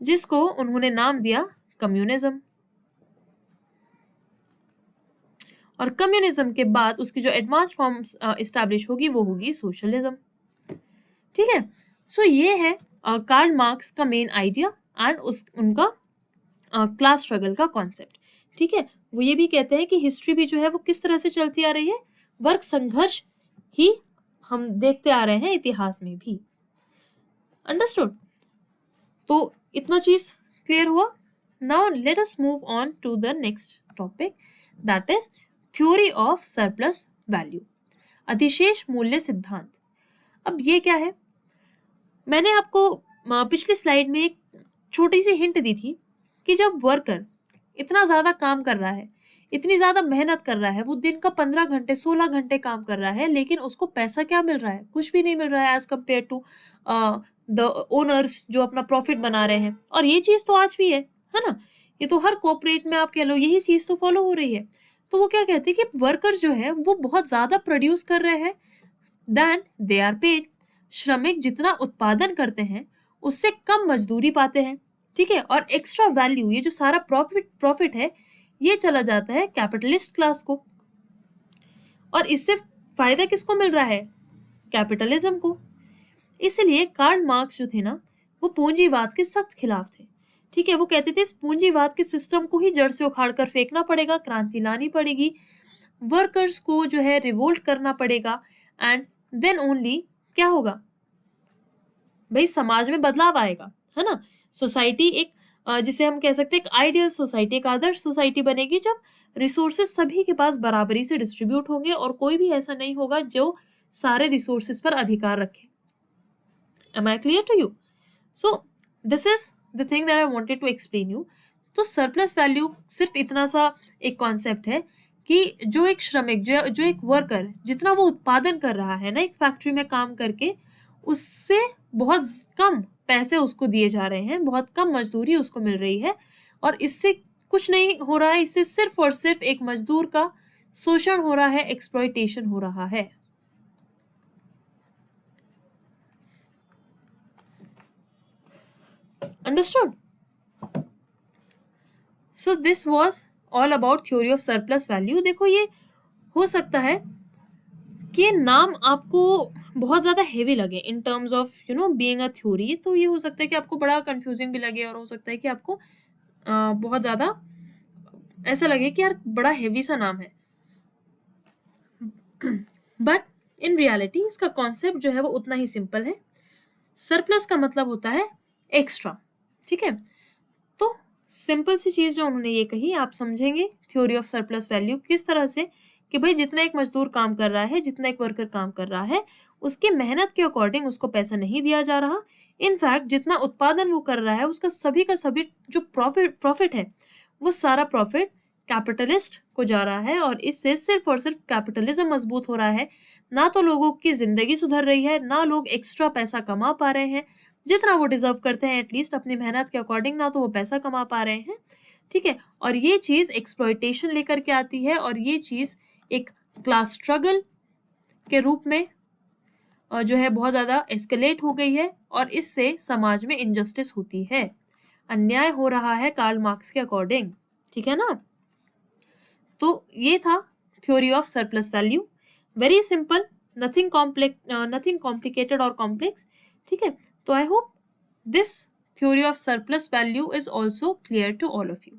जिसको उन्होंने नाम दिया कम्युनिज्म। और कम्युनिज्म के बाद उसकी जो एडवांस फॉर्म इस्टेब्लिश होगी वो होगी सोशलिज्म, ठीक है। सो ये है कार्ल मार्क्स का मेन आइडिया एंड उनका क्लास स्ट्रगल का कॉन्सेप्ट, ठीक है। वो ये भी कहते हैं कि हिस्ट्री भी जो है वो किस तरह से चलती आ रही है, वर्ग संघर्ष ही हम देखते आ रहे हैं इतिहास में भी। अंडरस्टूड? तो इतना चीज क्लियर हुआ। Now let us move on to the next topic, that is theory of surplus value, अधिशेष मूल्य सिद्धांत। अब ये क्या है? मैंने आपको पिछली स्लाइड में एक छोटी सी हिंट दी थी कि जब वर्कर इतना ज्यादा काम कर रहा है, इतनी ज्यादा मेहनत कर रहा है, वो दिन का 15 घंटे 16 घंटे काम कर रहा है, लेकिन उसको पैसा क्या मिल रहा है? कुछ भी नहीं मिल रहा है as compare to the owners जो अपना प्रॉफिट बना रहे हैं। और ये चीज तो आज भी है ना। ये तो हर कॉर्पोरेट में आप कह लो यही चीज तो फॉलो हो रही है। तो वो क्या कहते हैं कि वर्कर्स जो है वो बहुत ज्यादा प्रोड्यूस कर रहे हैं देन दे आर पेड। श्रमिक जितना उत्पादन करते हैं उससे कम मजदूरी पाते हैं, ठीक है। और एक्स्ट्रा वैल्यू, ये जो सारा प्रॉफिट है, ये चला जाता है कैपिटलिस्ट क्लास को। और इससे फायदा किसको मिल रहा है? कैपिटलिज्म को। इसलिए कार्ल मार्क्स जो थे ना, वो पूंजीवाद के सख्त खिलाफ थे, ठीक है। वो कहते थे इस पूंजीवाद के सिस्टम को ही जड़ से उखाड़ कर फेंकना पड़ेगा, क्रांति लानी पड़ेगी, वर्कर्स को जो है रिवोल्ट करना पड़ेगा, एंड देन ओनली क्या होगा भाई, समाज में बदलाव आएगा, है ना। सोसाइटी एक जिसे हम कह सकते हैं एक आइडियल सोसाइटी, एक आदर्श सोसाइटी बनेगी जब रिसोर्सेस सभी के पास बराबरी से डिस्ट्रीब्यूट होंगे और कोई भी ऐसा नहीं होगा जो सारे रिसोर्सेस पर अधिकार रखे। Am I clear to you? So this is the thing that I wanted to explain you. तो सरप्लस वैल्यू सिर्फ इतना सा एक कॉन्सेप्ट है कि जो एक श्रमिक, जो एक वर्कर जितना वो उत्पादन कर रहा है ना एक फैक्ट्री में काम करके, उससे बहुत कम पैसे उसको दिए जा रहे हैं, बहुत कम मजदूरी उसको मिल रही है, और इससे कुछ नहीं हो रहा है, इससे सिर्फ और सिर्फ एक मजदूर का शोषण हो रहा है, एक्सप्लॉयटेशन हो रहा है। Understood? So this was all about theory of surplus value. देखो ये हो सकता है कि ये नाम आपको बहुत ज़्यादा हेवी लगे in terms of being a theory, तो ये हो सकता है कि आपको बड़ा कंफ्यूजिंग भी लगे और हो सकता है कि आपको बहुत ज़्यादा ऐसा लगे कि यार बड़ा हेवी सा नाम है। बट इन रियलिटी इसका कॉन्सेप्ट जो है वो उतना ही सिंपल है। सरप्लस का मतलब होता है एक्स्ट्रा, ठीक है? तो सिंपल सी चीज़ जो उन्होंने ये कही आप समझेंगे थ्योरी ऑफ सरप्लस वैल्यू किस तरह से, कि भाई जितना एक मजदूर काम कर रहा है, जितना एक वर्कर काम कर रहा है, उसकी मेहनत के अकॉर्डिंग उसको पैसा नहीं दिया जा रहा। इनफैक्ट जितना उत्पादन वो कर रहा है उसका सभी का सभी जो प्रॉफिट है वो सारा प्रॉफिट कैपिटलिस्ट को जा रहा है, और इससे सिर्फ और सिर्फ कैपिटलिज्म मजबूत हो रहा है। ना तो लोगों की जिंदगी सुधर रही है, ना लोग एक्स्ट्रा पैसा कमा पा रहे हैं जितना वो डिजर्व करते हैं एटलीस्ट अपनी मेहनत के अकॉर्डिंग, ना तो वो पैसा कमा पा रहे हैं, ठीक है? और ये चीज़ एक्सप्लॉयटेशन लेकर के आती है, और ये चीज़ एक क्लास स्ट्रगल के रूप में जो है बहुत ज़्यादा एस्केलेट हो गई है, और इससे समाज में इनजस्टिस होती है, अन्याय हो रहा है कार्ल मार्क्स के अकॉर्डिंग, ठीक है ना? तो ये था theory of surplus value, very simple, nothing complicated और कॉम्प्लेक्स, ठीक है? तो I hope this theory of surplus value is also clear to all of you,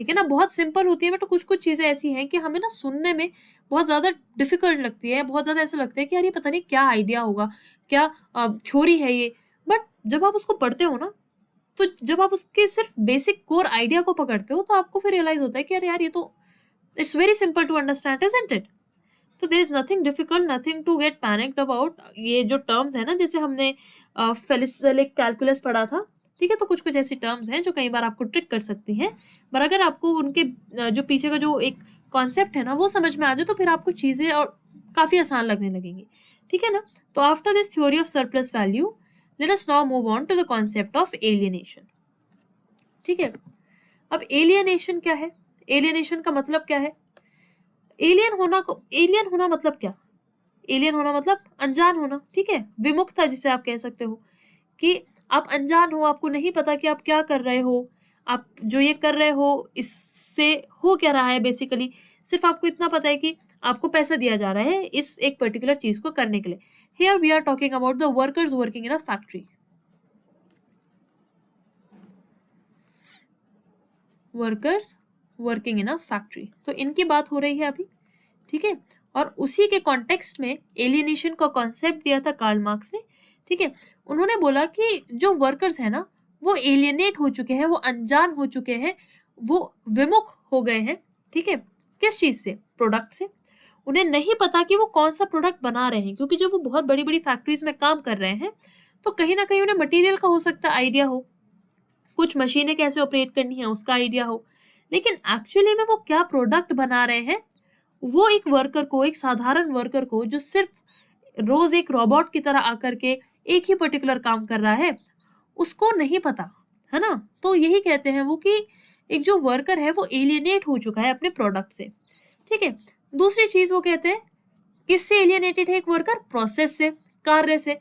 ठीक है ना? बहुत सिंपल होती है बट कुछ कुछ चीज़ें ऐसी हैं कि हमें ना सुनने में बहुत ज़्यादा डिफिकल्ट लगती है, बहुत ज़्यादा ऐसा लगता है कि यार ये पता नहीं क्या आइडिया होगा, क्या थ्योरी है ये, बट जब आप उसको पढ़ते हो ना, तो जब आप उसके सिर्फ बेसिक कोर आइडिया को पकड़ते हो तो आपको फिर रियलाइज होता है कि यार ये तो it's very simple to understand, isn't it? तो there is nothing difficult, nothing to get panicked about. ये जो टर्म्स है ना, जैसे हमने फेलिसिलिक कैलकुलस पढ़ा था, ठीक है? तो कुछ कुछ ऐसी टर्म्स हैं जो कई बार आपको ट्रिक कर सकती हैं, पर अगर आपको उनके जो पीछे का जो एक कॉन्सेप्ट है ना वो समझ में आ जाए तो फिर आपको चीज़ें और काफ़ी आसान लगने लगेंगी, ठीक है ना? तो after this theory of surplus value let us now move on to the concept of alienation, ठीक है? अब एलियनेशन क्या है? एलियनेशन का मतलब क्या है? एलियन होना मतलब क्या? एलियन होना मतलब अनजान होना, ठीक है? विमुखता जिसे आप कह सकते हो, कि आप अनजान हो, आपको नहीं पता कि आप क्या कर रहे हो, आप जो ये कर रहे हो इससे हो क्या रहा है बेसिकली। सिर्फ आपको इतना पता है कि आपको पैसा दिया जा रहा है इस एक पर्टिकुलर चीज को करने के लिए। Here we are talking about the workers working in a factory, workers working in a factory, तो इनकी बात हो रही है अभी, ठीक है? और उसी के कॉन्टेक्स्ट में एलियनेशन का कॉन्सेप्ट दिया था कार्ल मार्क्स ने, ठीक है? उन्होंने बोला कि जो वर्कर्स है ना वो एलियनेट हो चुके हैं, वो अनजान हो चुके हैं, वो विमुख हो गए हैं, ठीक है? किस चीज से? प्रोडक्ट से। उन्हें नहीं पता कि वो कौन सा प्रोडक्ट बना रहे हैं, क्योंकि जब वो बहुत बड़ी बड़ी फैक्ट्रीज में काम कर रहे हैं तो कहीं ना कहीं उन्हें मटेरियल का हो सकता है आइडिया हो, कुछ मशीनें कैसे ऑपरेट करनी है उसका आइडिया हो, लेकिन एक्चुअली में वो क्या प्रोडक्ट बना रहे हैं वो एक वर्कर को, एक साधारण वर्कर को जो सिर्फ रोज एक रोबोट की तरह आकर के एक ही पर्टिकुलर काम कर रहा है, उसको नहीं पता, है ना? तो यही कहते हैं वो कि एक जो वर्कर है वो एलियनेट हो चुका है अपने प्रोडक्ट से, ठीक है? दूसरी चीज वो कहते हैं किससे एलियनेटेड है एक वर्कर? प्रोसेस से, कार्य से।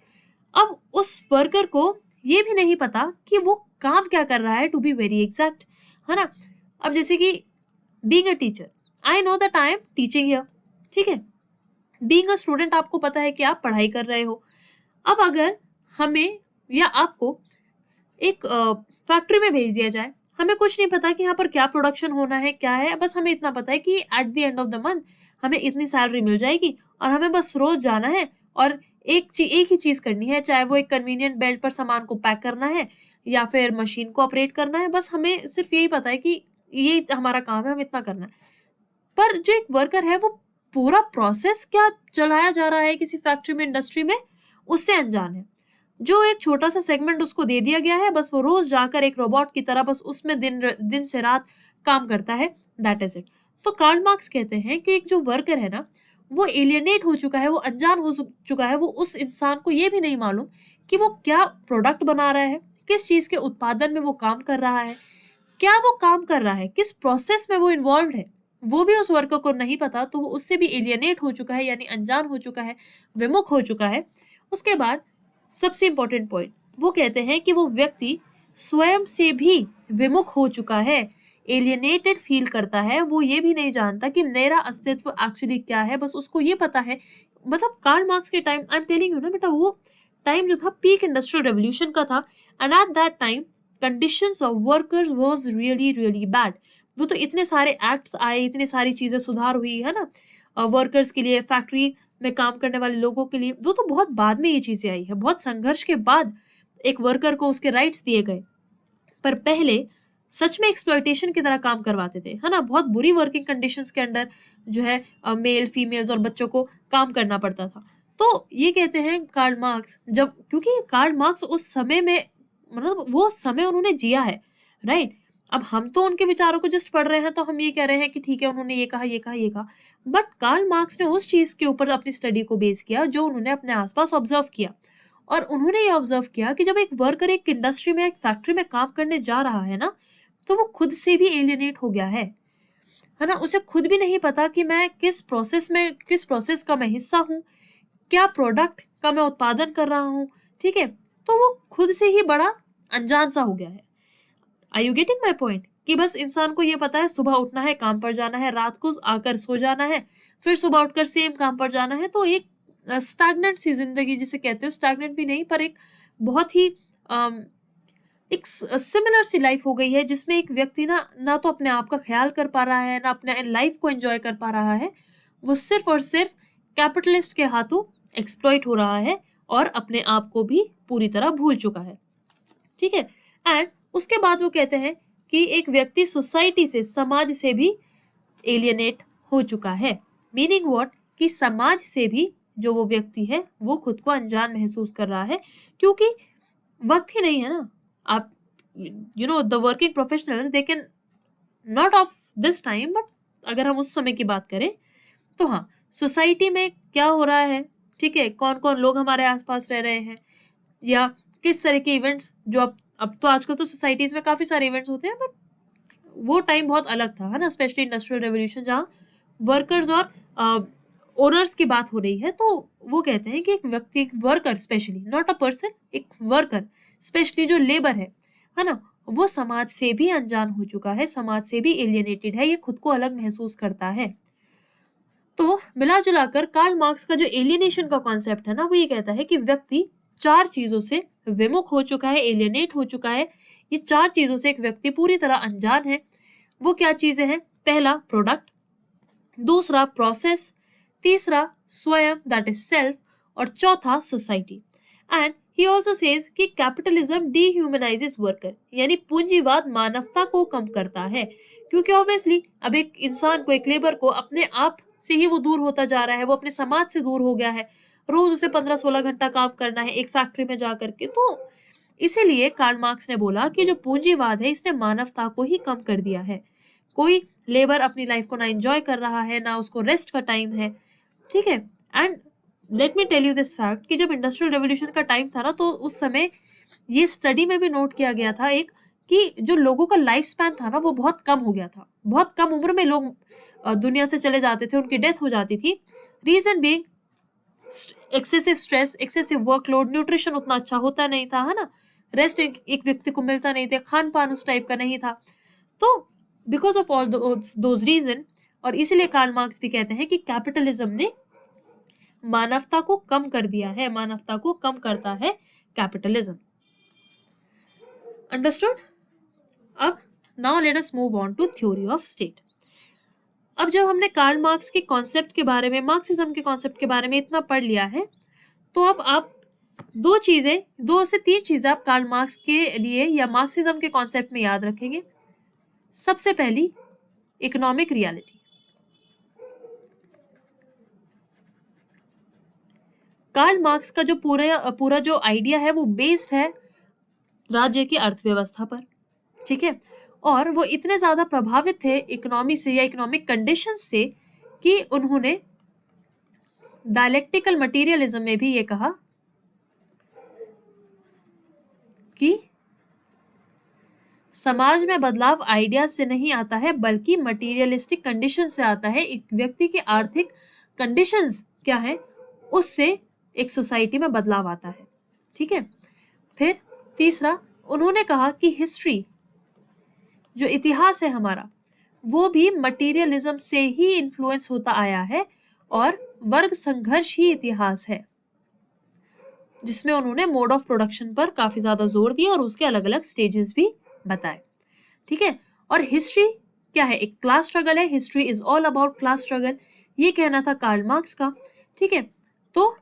अब उस वर्कर को ये भी नहीं पता कि वो काम क्या कर रहा है, टू बी वेरी एग्जैक्ट, है ना? अब जैसे कि being a teacher, I know that I am teaching here, ठीक है? बीइंग अ स्टूडेंट आपको पता है कि आप पढ़ाई कर रहे हो। अब अगर हमें या आपको एक फैक्ट्री में भेज दिया जाए, हमें कुछ नहीं पता कि यहाँ पर क्या प्रोडक्शन होना है, क्या है, बस हमें इतना पता है कि at the end of the month हमें इतनी सैलरी मिल जाएगी और हमें बस रोज जाना है और एक ही चीज करनी है, चाहे वो एक कन्वीनियंट बेल्ट पर सामान को पैक करना है या फिर मशीन को ऑपरेट करना है, बस हमें सिर्फ यही पता है कि ये हमारा काम है, हम इतना करना है। पर जो एक वर्कर है वो पूरा प्रोसेस क्या चलाया जा रहा है किसी फैक्ट्री में, इंडस्ट्री में, उससे अनजान है। जो एक छोटा सा सेगमेंट उसको दे दिया गया है, बस वो रोज जाकर एक रोबोट की तरह बस उसमें दिन से रात काम करता है, दैट इज इट। तो कार्ल मार्क्स कहते हैं कि एक जो वर्कर है ना वो एलियनेट हो चुका है, वो अनजान हो चुका है, वो उस इंसान को ये भी नहीं मालूम कि वो क्या प्रोडक्ट बना रहा है, किस चीज के उत्पादन में वो काम कर रहा है, क्या वो काम कर रहा है, किस प्रोसेस में वो इन्वॉल्व है, वो भी उस वर्कर को नहीं पता। तो वो उससे भी एलियनेट हो चुका है, यानी अनजान हो चुका है, विमुख हो चुका है। उसके बाद सबसे इंपॉर्टेंट पॉइंट वो कहते हैं कि वो व्यक्ति स्वयं से भी विमुख हो चुका है, एलियनेटेड फील करता है, वो ये भी नहीं जानता कि मेरा अस्तित्व एक्चुअली क्या है, बस उसको ये पता है। मतलब कार्ल मार्क्स के time, I am telling you ना बेटा, वो टाइम जो था पीक इंडस्ट्रियल रेवोल्यूशन का था, and at that time conditions of workers was really really bad. वो तो इतने सारे एक्ट्स आए, इतनी सारी चीजें सुधार हुई है ना वर्कर्स के लिए, फैक्ट्री में काम करने वाले लोगों के लिए, वो तो बहुत बाद में ये चीजें आई है, बहुत संघर्ष के बाद एक वर्कर को उसके राइट्स दिए गए। पर पहले सच में एक्सप्लॉयटेशन की तरह काम करवाते थे, है ना, बहुत बुरी वर्किंग कंडीशंस के अंडर जो है मेल फीमेल्स और बच्चों को काम करना पड़ता था। तो ये कहते हैं कार्ल मार्क्स, जब क्योंकि कार्ल मार्क्स उस समय में, मतलब वो समय उन्होंने जिया है, राइट। अब हम तो उनके विचारों को जस्ट पढ़ रहे हैं, तो हम ये कह रहे हैं कि ठीक है उन्होंने ये कहा ये कहा ये कहा, बट कार्ल मार्क्स ने उस चीज के ऊपर अपनी स्टडी को बेस किया जो उन्होंने अपने आसपास ऑब्जर्व किया। और उन्होंने ये ऑब्जर्व किया कि जब एक वर्कर एक इंडस्ट्री में, एक फैक्ट्री में काम करने जा रहा है ना, तो वो खुद से भी एलियनेट हो गया है ना। उसे खुद भी नहीं पता कि मैं किस प्रोसेस का मैं हिस्सा हूँ, क्या प्रोडक्ट का मैं उत्पादन कर रहा हूँ, ठीक है। तो वो खुद से ही बड़ा अनजान सा हो गया है। आई यू गेटिंग माई पॉइंट? कि बस इंसान को ये पता है सुबह उठना है, काम पर जाना है, रात को आकर सो जाना है, फिर सुबह उठकर सेम काम पर जाना है। तो एक स्टैग्नेंट सी जिंदगी जिसे कहते हो, स्टैग्नेंट भी नहीं पर एक बहुत ही एक सिमिलर सी लाइफ हो गई है, जिसमें एक व्यक्ति ना तो अपने आप का ख्याल कर पा रहा है, ना अपने लाइफ को एंजॉय कर पा रहा है। वो सिर्फ और सिर्फ कैपिटलिस्ट के हाथों एक्सप्लॉइट हो रहा है और अपने आप को भी पूरी तरह भूल चुका है, ठीक है। एंड उसके बाद वो कहते हैं कि एक व्यक्ति सोसाइटी से, समाज से भी एलियनेट हो चुका है। Meaning what? कि समाज से भी जो वो व्यक्ति है वो खुद को अनजान महसूस कर रहा है, क्योंकि वक्त ही नहीं है ना। आप you know the working professionals they can not of this time, but अगर हम उस समय की बात करें तो हाँ, सोसाइटी में क्या हो रहा है, ठीक है, कौन कौन लोग हमारे आसपास रह रहे हैं, या किस तरह के इवेंट्स जो अब तो आजकल तो सोसाइटीज में काफी सारे इवेंट्स होते हैं, बट वो टाइम बहुत अलग था, है ना, स्पेशली इंडस्ट्रियल रेवोल्यूशन, जहाँ वर्कर्स और ओनर्स की बात हो रही है। तो वो कहते हैं कि एक व्यक्ति, एक worker, specially not a person, एक वर्कर स्पेशली जो लेबर है ना, वो समाज से भी अनजान हो चुका है, समाज से भी एलियनेटेड है, ये खुद को अलग महसूस करता है। तो मिला जुलाकर कार्ल मार्क्स का जो एलियनेशन का कॉन्सेप्ट है ना, वो ये कहता है कि व्यक्ति चार चीजों से विमुख हो चुका है, एलियनेट हो चुका है। ये चार चीजों से एक व्यक्ति पूरी तरह अनजान है। वो क्या चीजें हैं? पहला प्रोडक्ट, दूसरा प्रोसेस, तीसरा स्वयं दैट इज सेल्फ, और चौथा society. And he also says कि कैपिटलिज्म डीह्यूमनाइजेस वर्कर, यानी पूंजीवाद मानवता को कम करता है, क्योंकि ऑब्वियसली अब एक इंसान को, एक लेबर को अपने आप से ही वो दूर होता जा रहा है, वो अपने समाज से दूर हो गया है, रोज उसे 15-16 घंटा काम करना है एक फैक्ट्री में जा करके। तो इसीलिए कार्ल मार्क्स ने बोला कि जो पूंजीवाद है इसने मानवता को ही कम कर दिया है। कोई लेबर अपनी लाइफ को ना एंजॉय कर रहा है, ना उसको रेस्ट का टाइम है, ठीक है। And let me tell you this fact कि जब इंडस्ट्रियल रेवोल्यूशन का टाइम था ना, तो उस समय ये स्टडी में भी नोट किया गया था एक, कि जो लोगों का लाइफ स्पैन था ना वो बहुत कम हो गया था, बहुत कम उम्र में लोग दुनिया से चले जाते थे, उनकी डेथ हो जाती थी। Reason being excessive stress, excessive workload, nutrition उतना अच्छा होता नहीं था, है ना, रेस्ट एक व्यक्ति को मिलता नहीं था, खान पान उस टाइप का नहीं था। तो because of all those reason, और इसीलिए कार्ल मार्क्स भी कहते हैं कि कैपिटलिज्म ने मानवता को कम कर दिया है, मानवता को कम करता है कैपिटलिज्म। अंडरस्टूड? अब now let us move on to theory of state. अब जब हमने कार्ल मार्क्स के कॉन्सेप्ट के बारे में, मार्क्सिज्म के कॉन्सेप्ट के बारे में इतना पढ़ लिया है, तो अब आप दो से तीन चीजें आप कार्ल मार्क्स के लिए या मार्क्सिज्म के कॉन्सेप्ट में याद रखेंगे। सबसे पहली, इकोनॉमिक रियलिटी। कार्ल मार्क्स का जो पूरा जो आइडिया है वो बेस्ड है राज्य की अर्थव्यवस्था पर, ठीक है। और वो इतने ज्यादा प्रभावित थे इकोनॉमी से या इकोनॉमिक कंडीशन से कि उन्होंने डायलेक्टिकल मटीरियलिज्म में भी ये कहा कि समाज में बदलाव आइडिया से नहीं आता है, बल्कि मटीरियलिस्टिक कंडीशन से आता है। एक व्यक्ति की आर्थिक कंडीशंस क्या है, उससे एक सोसाइटी में बदलाव आता है, ठीक है। फिर तीसरा, उन्होंने कहा कि हिस्ट्री, जो इतिहास है हमारा, वो भी मटीरियलिज्म से ही इन्फ्लुएंस होता आया है और वर्ग संघर्ष ही इतिहास है, जिसमें उन्होंने मोड ऑफ प्रोडक्शन पर काफी ज्यादा जोर दिया और उसके अलग अलग स्टेजेस भी बताए। ठीक है, और हिस्ट्री क्या है, एक क्लास स्ट्रगल है, history is all about class struggle, ये कहना था कार्ल मार्क्स का। ठीक है, तो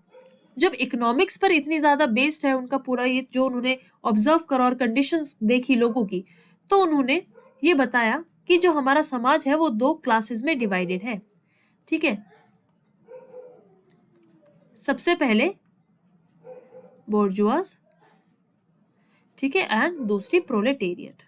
जब इकोनॉमिक्स पर इतनी ज्यादा बेस्ड है उनका पूरा ये जो उन्होंने ऑब्जर्व करा और कंडीशंस देखी लोगों की, तो उन्होंने ये बताया कि जो हमारा समाज है वो 2 क्लासेस में डिवाइडेड है। ठीक है, सबसे पहले बोर्जुआस, ठीक है, एंड दूसरी प्रोलेटेरिएट।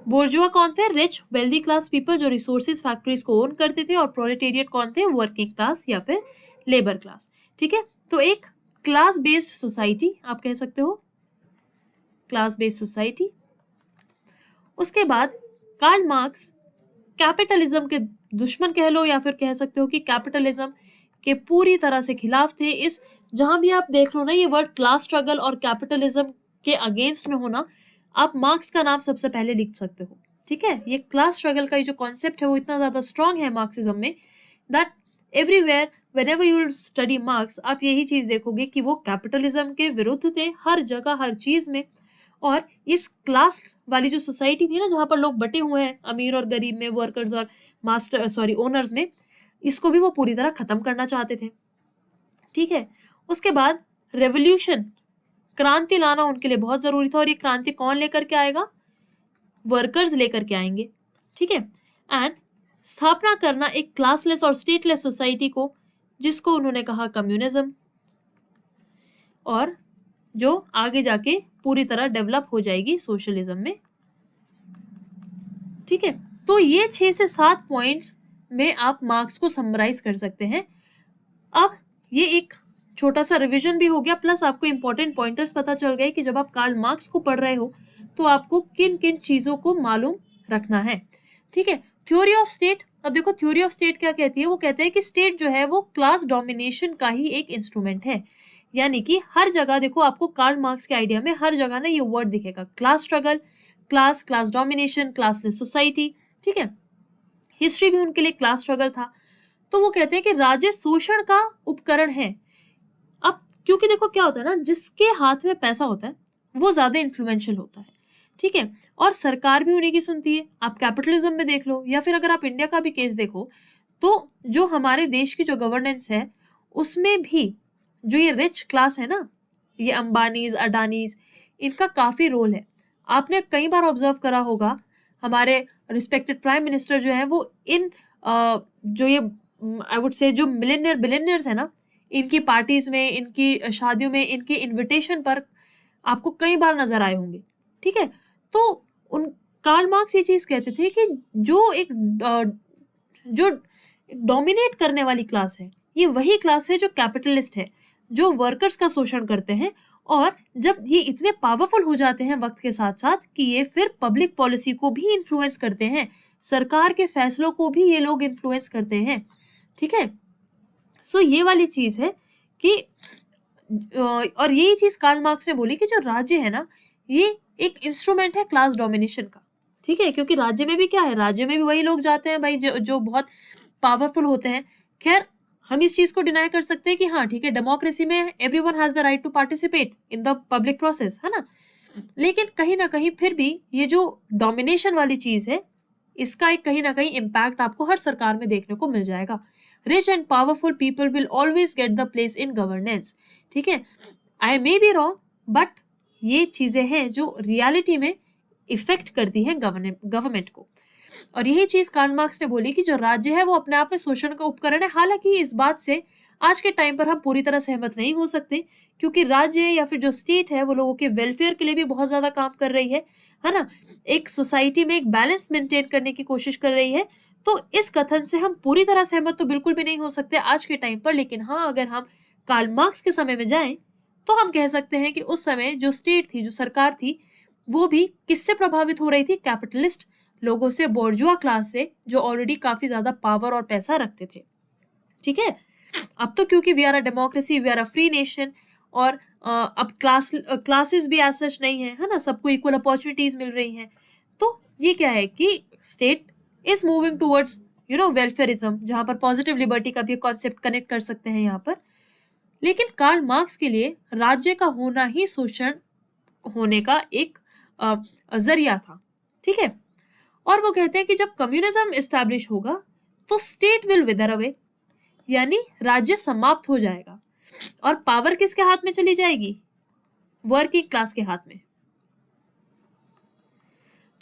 बोर्जुआ कौन थे, रिच वेल्दी क्लास पीपल जो रिसोर्सेज फैक्ट्रीज को ओन करते थे, और प्रोलेटेरिएट कौन थे, वर्किंग क्लास या फिर लेबर क्लास। ठीक है, तो एक क्लास बेस्ड सोसाइटी आप कह सकते हो, क्लास बेस्ड सोसाइटी। उसके बाद कार्ल मार्क्स कैपिटलिज्म के दुश्मन कह लो या फिर कह सकते हो कि कैपिटलिज्म के पूरी तरह से खिलाफ थे। इस जहां भी आप देख लो ना ये वर्ड क्लास स्ट्रगल और कैपिटलिज्म के अगेंस्ट में होना, आप मार्क्स का नाम सबसे पहले लिख सकते हो। ठीक है, ये क्लास स्ट्रगल का जो कॉन्सेप्ट है वो इतना ज्यादा स्ट्रांग है मार्क्सिज्म में that everywhere whenever you study marks आप यही चीज देखोगे कि वो कैपिटलिज्म के विरुद्ध थे हर जगह हर चीज में। और इस क्लास वाली जो सोसाइटी थी ना जहां पर लोग बटे हुए हैं अमीर और गरीब में, वर्कर्स और मास्टर सॉरी ओनर्स में, इसको भी वो पूरी तरह खत्म करना चाहते थे। ठीक है, उसके बाद रेवोल्यूशन, क्रांति लाना उनके लिए बहुत जरूरी था, और ये क्रांति कौन लेकर के आएगा, वर्कर्स लेकर के आएंगे। ठीक है, एंड स्थापना करना एक क्लासलेस और स्टेटलेस सोसाइटी को, जिसको उन्होंने कहा कम्युनिज्म, और जो आगे जाके पूरी तरह डेवलप हो जाएगी सोशलिज्म में। ठीक है, तो ये 6 से 7 पॉइंट्स में आप मार्क्स को समराइज कर सकते हैं। अब ये एक छोटा सा रिवीजन भी हो गया, प्लस आपको इंपॉर्टेंट पॉइंटर्स पता चल गए कि जब आप कार्ल मार्क्स को पढ़ रहे हो तो आपको किन किन चीजों को मालूम रखना है। ठीक है, थ्योरी ऑफ स्टेट, अब देखो थ्योरी ऑफ स्टेट क्या कहती है, वो कहते हैं कि स्टेट जो है वो क्लास डोमिनेशन का ही एक इंस्ट्रूमेंट है। यानी कि हर जगह देखो आपको कार्ल मार्क्स के आइडिया में हर जगह ना ये वर्ड दिखेगा, class struggle, class, class domination, classless society. ठीक है, हिस्ट्री भी उनके लिए क्लास स्ट्रगल था। तो वो कहते हैं कि राज्य शोषण का उपकरण है। अब क्योंकि देखो क्या होता है ना, जिसके हाथ में पैसा होता है वो ज्यादा इन्फ्लुएंशियल होता है। ठीक है, और सरकार भी उन्हीं की सुनती है। आप कैपिटलिज्म में देख लो या फिर अगर आप इंडिया का भी केस देखो तो जो हमारे देश की जो गवर्नेंस है उसमें भी जो ये रिच क्लास है ना, ये अंबानीज अडानीज, इनका काफी रोल है। आपने कई बार ऑब्जर्व करा होगा हमारे रिस्पेक्टेड प्राइम मिनिस्टर जो है वो इन जो ये आई वुड से जो बिलियनियर्स है ना, इनकी पार्टीज में, इनकी शादियों में, इनके इनविटेशन पर आपको कई बार नजर आए होंगे। ठीक है, तो उन कार्ल मार्क्स ये चीज कहते थे कि जो डोमिनेट करने वाली क्लास है ये वही क्लास है जो कैपिटलिस्ट है, जो वर्कर्स का शोषण करते हैं। और जब ये इतने पावरफुल हो जाते हैं वक्त के साथ साथ कि ये फिर पब्लिक पॉलिसी को भी इन्फ्लुएंस करते हैं, सरकार के फैसलों को भी ये लोग इन्फ्लुएंस करते हैं। ठीक है, सो ये वाली चीज है कि और यही चीज कार्ल मार्क्स ने बोली कि जो राज्य है ना ये एक इंस्ट्रूमेंट है क्लास डोमिनेशन का। ठीक है, क्योंकि राज्य में भी क्या है, राज्य में भी वही लोग जाते हैं भाई जो बहुत पावरफुल होते हैं। खैर हम इस चीज को डिनाई कर सकते हैं कि हाँ ठीक है, डेमोक्रेसी में everyone has the right to participate in the public process, है ना, लेकिन कहीं ना कहीं फिर भी ये जो डोमिनेशन वाली चीज है इसका एक कहीं ना कहीं इम्पैक्ट आपको हर सरकार में देखने को मिल जाएगा। Rich and powerful people will always get the place in governance. ठीक है, आई मे बी रॉन्ग बट ये चीजें हैं जो रियलिटी में इफेक्ट करती हैं गवर्नमेंट को। और यही चीज कार्ल मार्क्स ने बोली कि जो राज्य है वो अपने आप में शोषण का उपकरण है। हालांकि इस बात से आज के टाइम पर हम पूरी तरह सहमत नहीं हो सकते, क्योंकि राज्य या फिर जो स्टेट है वो लोगों के वेलफेयर के लिए भी बहुत ज्यादा काम कर रही है ना, एक सोसाइटी में एक बैलेंस मेंटेन करने की कोशिश कर रही है। तो इस कथन से हम पूरी तरह सहमत तो बिल्कुल भी नहीं हो सकते आज के टाइम पर, लेकिन हाँ अगर हम कार्ल मार्क्स के समय में जाएं तो हम कह सकते हैं कि उस समय जो स्टेट थी, जो सरकार थी, वो भी किससे प्रभावित हो रही थी, कैपिटलिस्ट लोगों से, बोर्जुआ क्लास से, जो ऑलरेडी काफी ज्यादा पावर और पैसा रखते थे। ठीक है, अब तो क्योंकि we are a democracy, we are a free nation, और अब क्लासेस भी एज सच नहीं है ना, सबको इक्वल अपॉर्चुनिटीज मिल रही हैं। तो ये क्या है कि state is moving towards welfarism, जहां पर पॉजिटिव लिबर्टी का भी कॉन्सेप्ट कनेक्ट कर सकते हैं यहाँ पर। लेकिन कार्ल मार्क्स के लिए राज्य का होना ही शोषण होने का एक जरिया था, ठीक है। और वो कहते हैं कि जब कम्युनिज्म एस्टैब्लिश होगा तो स्टेट विल विदर अवे, यानी राज्य समाप्त हो जाएगा और पावर किसके हाथ में चली जाएगी? वर्किंग क्लास के हाथ में।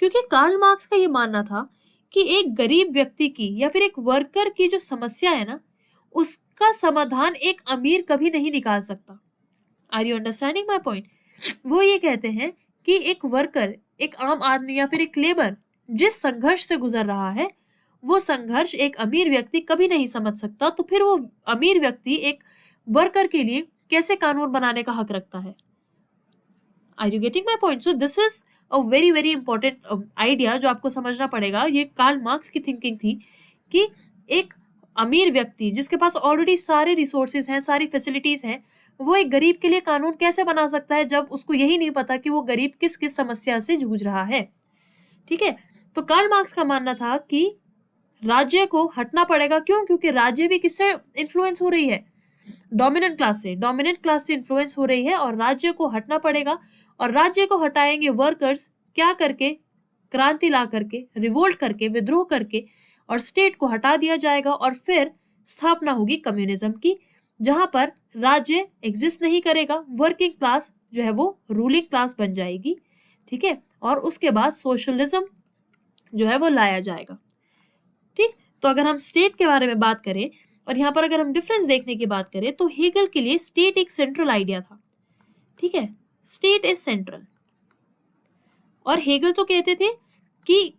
क्योंकि कार्ल मार्क्स का ये मानना था कि एक गरीब व्यक्ति की या फिर एक वर्कर की जो समस्या है ना, उसका समाधान एक अमीर कभी नहीं निकाल सकता। Are you understanding my point? वो ये कहते हैं कि एक वर्कर, एक आम आदमी या फिर एक लेबर जिस संघर्ष से गुजर रहा है, वो संघर्ष एक अमीर व्यक्ति कभी नहीं समझ सकता। तो फिर वो अमीर व्यक्ति एक वर्कर के लिए कैसे कानून बनाने का हक रखता है? Are you getting my point? So this is a very very important idea जो आपको समझना पड़ेगा। ये कार्ल मार्क्स की थिंकिंग थी कि एक अमीर व्यक्ति जिसके पास ऑलरेडी सारे रिसोर्सेज हैं, सारी फैसिलिटीज हैं, वो एक गरीब के लिए कानून कैसे बना सकता है जब उसको यही नहीं पता कि वो गरीब किस किस समस्या से जूझ रहा है, ठीक है। तो कार्ल मार्क्स का मानना था कि राज्य को हटना पड़ेगा। क्यों? क्योंकि राज्य भी किससे इन्फ्लुएंस हो रही है? डोमिनेंट क्लास से इन्फ्लुएंस हो रही है, और राज्य को हटना पड़ेगा। और राज्य को हटाएंगे वर्कर्स क्या करके? क्रांति ला करके, रिवोल्ट करके, विद्रोह करके, और स्टेट को हटा दिया जाएगा। और फिर स्थापना होगी कम्युनिज्म की, जहां पर राज्य एग्जिस्ट नहीं करेगा, वर्किंग क्लास जो है वो रूलिंग क्लास बन जाएगी, ठीक है। और उसके बाद सोशलिज्म जो है वो लाया जाएगा, ठीक। तो अगर हम स्टेट के बारे में बात करें और यहाँ पर अगर हम डिफरेंस देखने की बात करें, तो हेगल के लिए स्टेट एक सेंट्रल आइडिया था, ठीक है। State is central. और हेगल तो कहते थे कि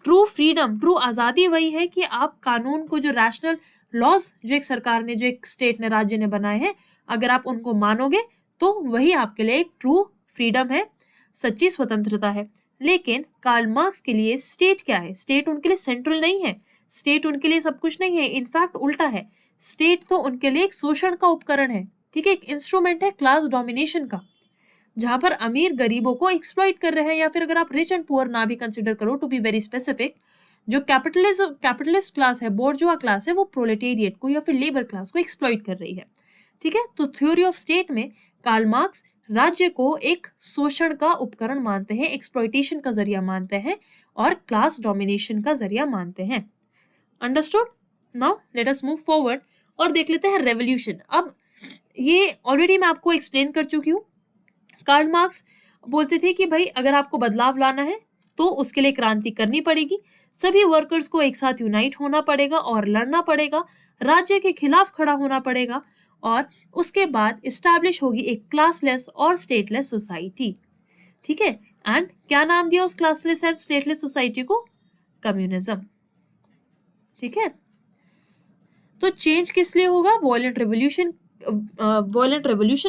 ट्रू फ्रीडम, ट्रू आजादी वही है कि आप कानून को, जो रैशनल लॉज जो एक सरकार ने, जो एक स्टेट ने, राज्य ने बनाए हैं, अगर आप उनको मानोगे तो वही आपके लिए एक ट्रू फ्रीडम है, सच्ची स्वतंत्रता है। लेकिन कार्ल मार्क्स के लिए स्टेट क्या है? स्टेट उनके लिए सेंट्रल नहीं है, स्टेट उनके लिए सब कुछ नहीं है, इनफैक्ट उल्टा है। स्टेट तो उनके लिए एक शोषण का उपकरण है, ठीक है, एक इंस्ट्रूमेंट है क्लास डोमिनेशन का, जहां पर अमीर गरीबों को एक्सप्लॉइट कर रहे हैं, या फिर अगर आप रिच एंड पुअर ना भी कंसिडर करो, टू बी वेरी स्पेसिफिक, जो कैपिटलिस्ट क्लास है, बोर्जुआ क्लास है, वो प्रोलेटेरिएट को या फिर लेबर क्लास को एक्सप्लॉइट कर रही है, ठीक है। तो थ्योरी ऑफ स्टेट में कार्ल मार्क्स राज्य को एक शोषण का उपकरण मानते हैं, एक्सप्लॉइटेशन का जरिया मानते हैं, और क्लास डोमिनेशन का जरिया मानते हैं। Understood? Now let us move forward और देख लेते हैं रेवोल्यूशन। अब ये ऑलरेडी मैं आपको एक्सप्लेन कर चुकी हूँ। कार्ल मार्क्स बोलते थे कि भाई अगर आपको बदलाव लाना है तो उसके लिए क्रांति करनी पड़ेगी, सभी वर्कर्स को एक साथ यूनाइट होना पड़ेगा और लड़ना पड़ेगा, राज्य के खिलाफ खड़ा होना पड़ेगा, और उसके बाद इस्टेब्लिश होगी एक क्लासलेस और स्टेटलेस सोसाइटी, ठीक है। एंड क्या नाम दिया उस क्लासलेस एंड स्टेटलेस सोसाइटी को? कम्युनिज्म, ठीक है। तो चेंज किस लिए होगा? वॉयलेंट रेवोल्यूशन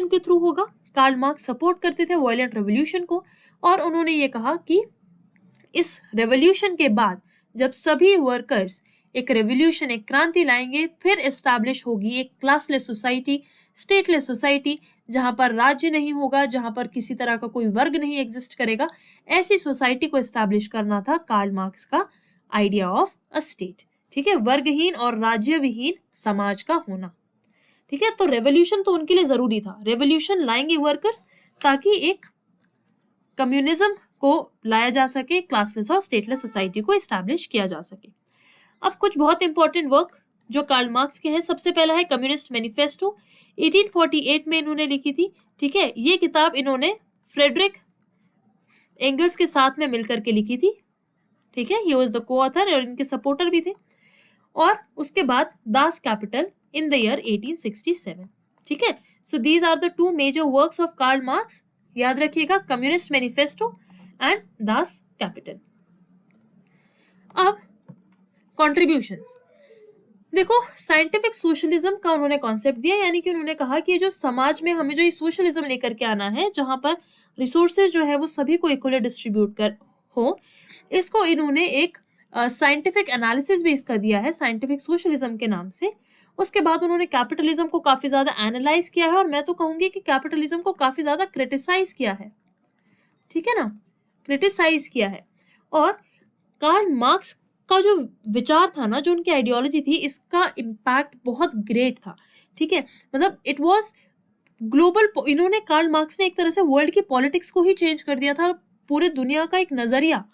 के थ्रू होगा। कार्ल मार्क्स सपोर्ट करते थे वॉयलेंट रेवोल्यूशन को, और उन्होंने ये कहा कि इस रेवोल्यूशन के बाद जब सभी वर्कर्स एक रेवोल्यूशन, एक क्रांति लाएंगे, फिर एस्टैब्लिश होगी एक क्लासलेस सोसाइटी, स्टेटलेस सोसाइटी, जहां पर राज्य नहीं होगा, जहां पर किसी तरह का कोई वर्ग नहीं एग्जिस्ट करेगा। ऐसी सोसाइटी को एस्टैब्लिश करना था कार्ल मार्क्स का आइडिया ऑफ अ स्टेट, ठीक है, वर्गहीन और राज्य विहीन समाज का होना, ठीक है। तो रेवोल्यूशन तो उनके लिए जरूरी था, रेवोल्यूशन लाएंगे वर्कर्स ताकि एक कम्युनिज्म को लाया जा सके, क्लासलेस और स्टेटलेस सोसाइटी को एस्टैब्लिश किया जा सके। अब कुछ बहुत इंपॉर्टेंट वर्क जो कार्ल मार्क्स के हैं, सबसे पहला है कम्युनिस्ट मैनिफेस्टो, 1848 में इन्होंने लिखी थी, ठीक है। ये किताब इन्होंने फ्रेडरिक एंगल्स के साथ में मिलकर के लिखी थी, ठीक है, ही वाज द को-ऑथर और इनके सपोर्टर भी थे। और उसके बाद Das Kapital in the year 1867, ठीक है। So these are the two major works of Karl Marx, याद रखिएगा, communist manifesto and Das Kapital. अब कॉन्ट्रीब्यूशंस देखो, साइंटिफिक सोशलिज्म का उन्होंने कॉन्सेप्ट दिया, यानी कि उन्होंने कहा कि जो समाज में हमें जो ये सोशलिज्म लेकर के आना है, जहां पर रिसोर्सेज जो है वो सभी को इक्वली डिस्ट्रीब्यूट कर हो, इसको इन्होंने एक साइंटिफिक एनालिसिस भी इसका दिया है, साइंटिफिक सोशलिज्म के नाम से। उसके बाद उन्होंने कैपिटलिज्म को काफी ज्यादा एनालाइज किया है, और मैं तो कहूंगी कि कैपिटलिज्म को काफी ज्यादा क्रिटिसाइज किया है, ठीक है ना, क्रिटिसाइज किया है। और कार्ल मार्क्स का जो विचार था ना, जो उनकी आइडियोलॉजी थी, इसका इम्पैक्ट बहुत ग्रेट था, ठीक है। मतलब इट वाज ग्लोबल, इन्होंने, कार्ल मार्क्स ने एक तरह से वर्ल्ड की पॉलिटिक्स को ही चेंज कर दिया था। पूरे दुनिया का एक नजरिया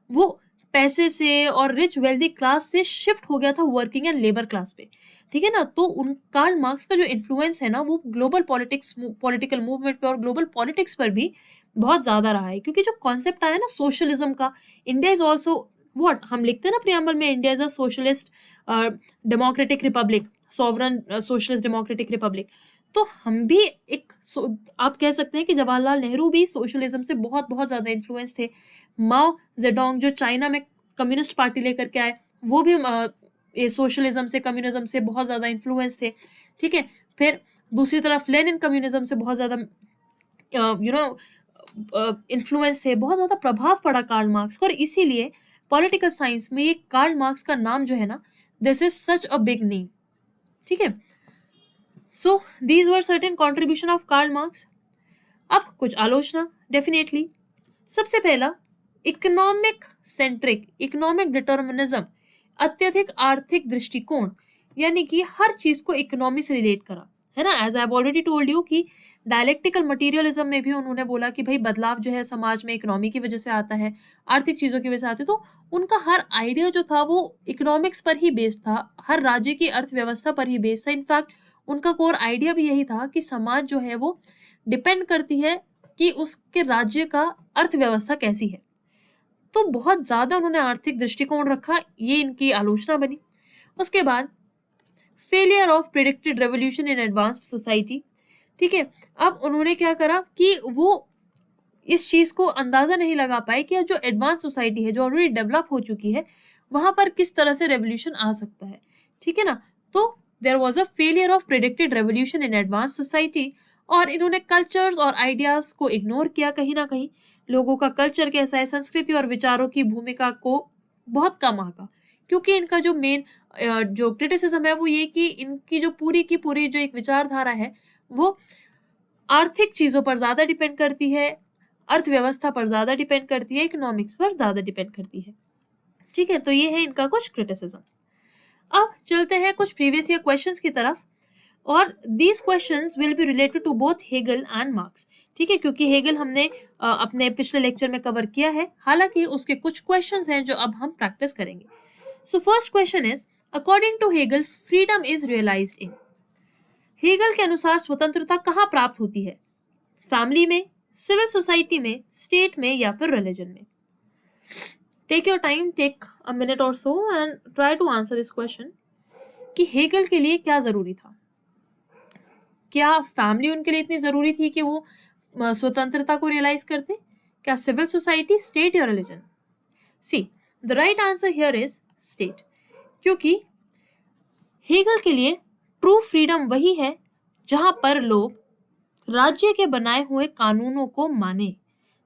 वो पैसे से और रिच वेल्दी क्लास से शिफ्ट हो गया था वर्किंग एंड लेबर क्लास पे, ठीक है ना। तो उन कार्ल मार्क्स का जो इन्फ्लुएंस है ना, वो ग्लोबल पॉलिटिक्स, पॉलिटिकल मूवमेंट पे और ग्लोबल पॉलिटिक्स पर भी बहुत ज्यादा रहा है, क्योंकि जो कॉन्सेप्ट आया ना सोशलिज्म का, इंडिया इज ऑल्सो व्हाट हम लिखते हैं ना प्रियम्बल में, India is a socialist democratic Republic, sovereign socialist democratic Republic. तो हम भी एक आप कह सकते हैं कि जवाहरलाल नेहरू भी सोशलिज्म से बहुत बहुत ज्यादा इन्फ्लुएंस थे। माओ जेडोंग जो चाइना में कम्युनिस्ट पार्टी लेकर के आए, वो भी ये सोशलिज्म से, कम्युनिज्म से बहुत ज्यादा इन्फ्लुएंस थे, ठीक है। फिर दूसरी तरफ लेनिन कम्युनिज्म से बहुत ज्यादा इन्फ्लुएंस थे, बहुत ज्यादा प्रभाव पड़ा कार्ल मार्क्स को, और इसीलिए पॉलिटिकल साइंस में ये कार्ल मार्क्स का नाम जो है ना, this is such a big name, ठीक है। So these were certain contribution of Karl Marx. अब कुछ आलोचना, डेफिनेटली। सबसे पहला, इकोनॉमिक सेंट्रिक, इकोनॉमिक डिटर्मिनिज्म, अत्यधिक आर्थिक दृष्टिकोण, यानी कि हर चीज को इकोनॉमी से रिलेट करा, है ना। As I have already told you कि डायलेक्टिकल मटीरियलिज्म में भी उन्होंने बोला कि भाई बदलाव जो है समाज में इकोनॉमी की वजह से आता है, आर्थिक चीजों की वजह से आते, तो उनका हर आइडिया जो था वो इकोनॉमिक्स पर ही बेस्ड था, हर राज्य की अर्थव्यवस्था पर ही बेस्ड था। इनफैक्ट उनका कोर आइडिया भी यही था कि समाज जो है वो डिपेंड करती है कि उसके राज्य का अर्थव्यवस्था कैसी है। तो बहुत ज्यादा उन्होंने आर्थिक दृष्टिकोण रखा, ये इनकी आलोचना बनी। उसके बाद failure of predicted revolution in advanced society, ठीक है। अब उन्होंने क्या करा कि वो इस चीज को अंदाजा नहीं लगा पाए कि जो एडवांस सोसाइटी है, जो ऑलरेडी डेवलप हो चुकी है, वहां पर किस तरह से रेवोल्यूशन आ सकता है, ठीक है ना। तो there was a failure of predicted revolution in advance society, और इन्होंने कल्चर्स और आइडियाज को इग्नोर किया, कहीं ना कहीं लोगों का कल्चर कैसा है, संस्कृति और विचारों की भूमिका को बहुत कम आंका, क्योंकि इनका जो मेन जो क्रिटिसिज्म है वो ये कि इनकी जो पूरी की पूरी जो एक विचारधारा है वो आर्थिक चीजों पर ज्यादा डिपेंड करती है, अर्थव्यवस्था पर ज्यादा डिपेंड करती है, इकोनॉमिक्स पर ज्यादा डिपेंड करती है, ठीक है। तो ये है इनका कुछ क्रिटिसिज्म। अब चलते हैं कुछ प्रीवियस ईयर क्वेश्चंस की तरफ, और these questions will be related to both Hegel and Marx, ठीक है, क्योंकि हेगल हमने अपने पिछले लेक्चर में कवर किया है, हालांकि उसके कुछ क्वेश्चंस हैं जो अब हम प्रैक्टिस करेंगे। So first question is, according to Hegel freedom is realised in, Hegel के अनुसार स्वतंत्रता कहाँ प्राप्त होती है, फैमिली में, सिविल सोसाइटी में, स्टेट में, या फिर रिलीजन में। Take your time, take a minute और so and try to answer this question कि हेगल के लिए क्या जरूरी था। क्या फैमिली उनके लिए इतनी जरूरी थी कि वो स्वतंत्रता को रियलाइज करते, क्या सिविल सोसाइटी, स्टेट या religion? See the right answer here is state, क्योंकि हेगल के लिए ट्रू फ्रीडम वही है जहां पर लोग राज्य के बनाए हुए कानूनों को माने,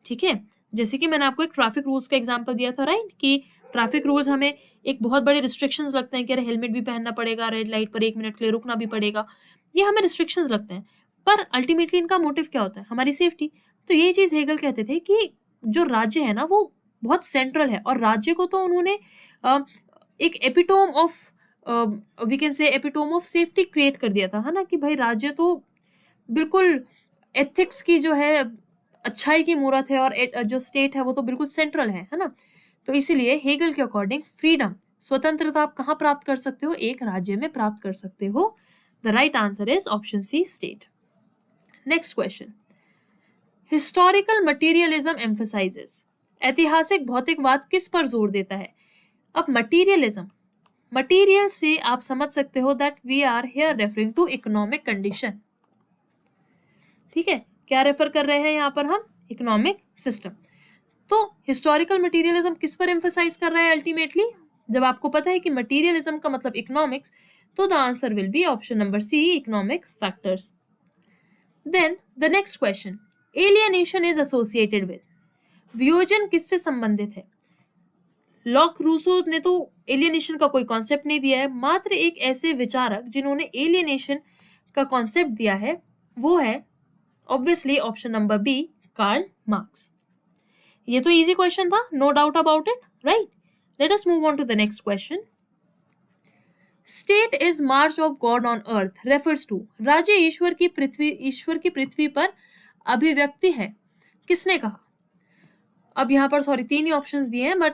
ठीक है। जैसे कि मैंने आपको एक ट्रैफिक रूल्स का एग्जांपल दिया था, राइट, कि ट्रैफिक रूल्स हमें एक बहुत बड़े रिस्ट्रिक्शंस लगते हैं कि अरे हेलमेट भी पहनना पड़ेगा, रेड लाइट पर 1 मिनट के लिए रुकना भी पड़ेगा, ये हमें रिस्ट्रिक्शंस लगते हैं, पर अल्टीमेटली इनका मोटिव क्या होता है, हमारी सेफ्टी। तो ये चीज हेगल कहते थे कि जो राज्य है ना वो बहुत सेंट्रल है, और राज्य को तो उन्होंने एक epitome of we can say epitome of safety create कर दिया था, है ना, कि भाई राज्य तो बिल्कुल एथिक्स की जो है अच्छाई की मूरत है, और जो स्टेट है वो तो बिल्कुल सेंट्रल है ना। तो इसीलिए हेगल के अकॉर्डिंग फ्रीडम, स्वतंत्रता आप कहाँ प्राप्त कर सकते हो, एक राज्य में प्राप्त कर सकते हो। The right answer is option C, state. Next question, historical materialism emphasises, ऐतिहासिक भौतिकवाद किस पर जोर देता है। अब मटीरियलिज्म, मटीरियल से आप समझ सकते हो that we are here referring to economic condition, ठीक है। क्या रेफर कर रहे हैं यहाँ पर हम, इकोनॉमिक सिस्टम। तो हिस्टोरिकल मटीरियलिज्म किस पर एम्फसाइज कर रहा है अल्टीमेटली, जब आपको पता है कि मटीरियलिज्म का मतलब इकोनॉमिक्स, तो the answer will be option number C, economic factors. Then the next question, alienation is associated with, वियोजन किससे संबंधित है। लॉक रूसो ने तो एलियनेशन का कोई कॉन्सेप्ट नहीं दिया है, मात्र एक ऐसे विचारक जिन्होंने एलियनेशन का कॉन्सेप्ट दिया है वो है obviously option number B, Karl Marx. ये तो इजी क्वेश्चन था, no doubt about it, right. Let us move on to the next question. State is march of God on earth refers to, राज्य ईश्वर की पृथ्वी पर अभिव्यक्ति है, किसने कहा? अब यहाँ पर सॉरी 3 ही ऑप्शंस दिए हैं, बट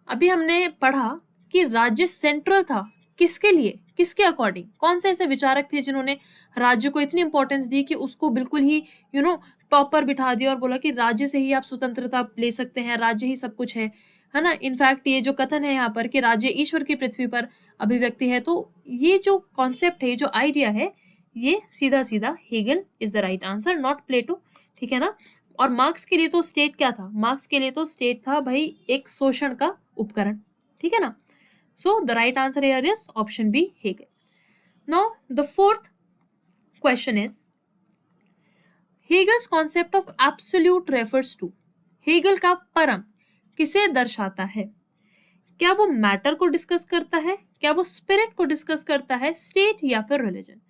अभी हमने पढ़ा कि राज्य सेंट्रल था, किसके लिए, किसके अकॉर्डिंग, कौन से ऐसे विचारक थे जिन्होंने राज्य को इतनी इंपॉर्टेंस दी कि उसको बिल्कुल ही टॉप पर बिठा दिया और बोला कि राज्य से ही आप स्वतंत्रता ले सकते हैं, राज्य ही सब कुछ है ना। इनफैक्ट ये जो कथन है यहाँ पर कि राज्य ईश्वर की पृथ्वी पर अभिव्यक्ति है, तो ये जो कॉन्सेप्ट है, जो आइडिया है, ये सीधा सीधा Hegel is the right answer, not Plato, ठीक है ना। और मार्क्स के लिए तो स्टेट क्या था? मार्क्स के लिए तो स्टेट था भाई एक शोषण का उपकरण, ठीक है ना। So the right answer here is option B, Hegel. Now the fourth question is Hegel's concept of absolute refers to, Hegel का परम किसे दर्शाता है? क्या वो मैटर को डिस्कस करता है, क्या वो स्पिरिट को डिस्कस करता है, स्टेट या फिर रिलीजन?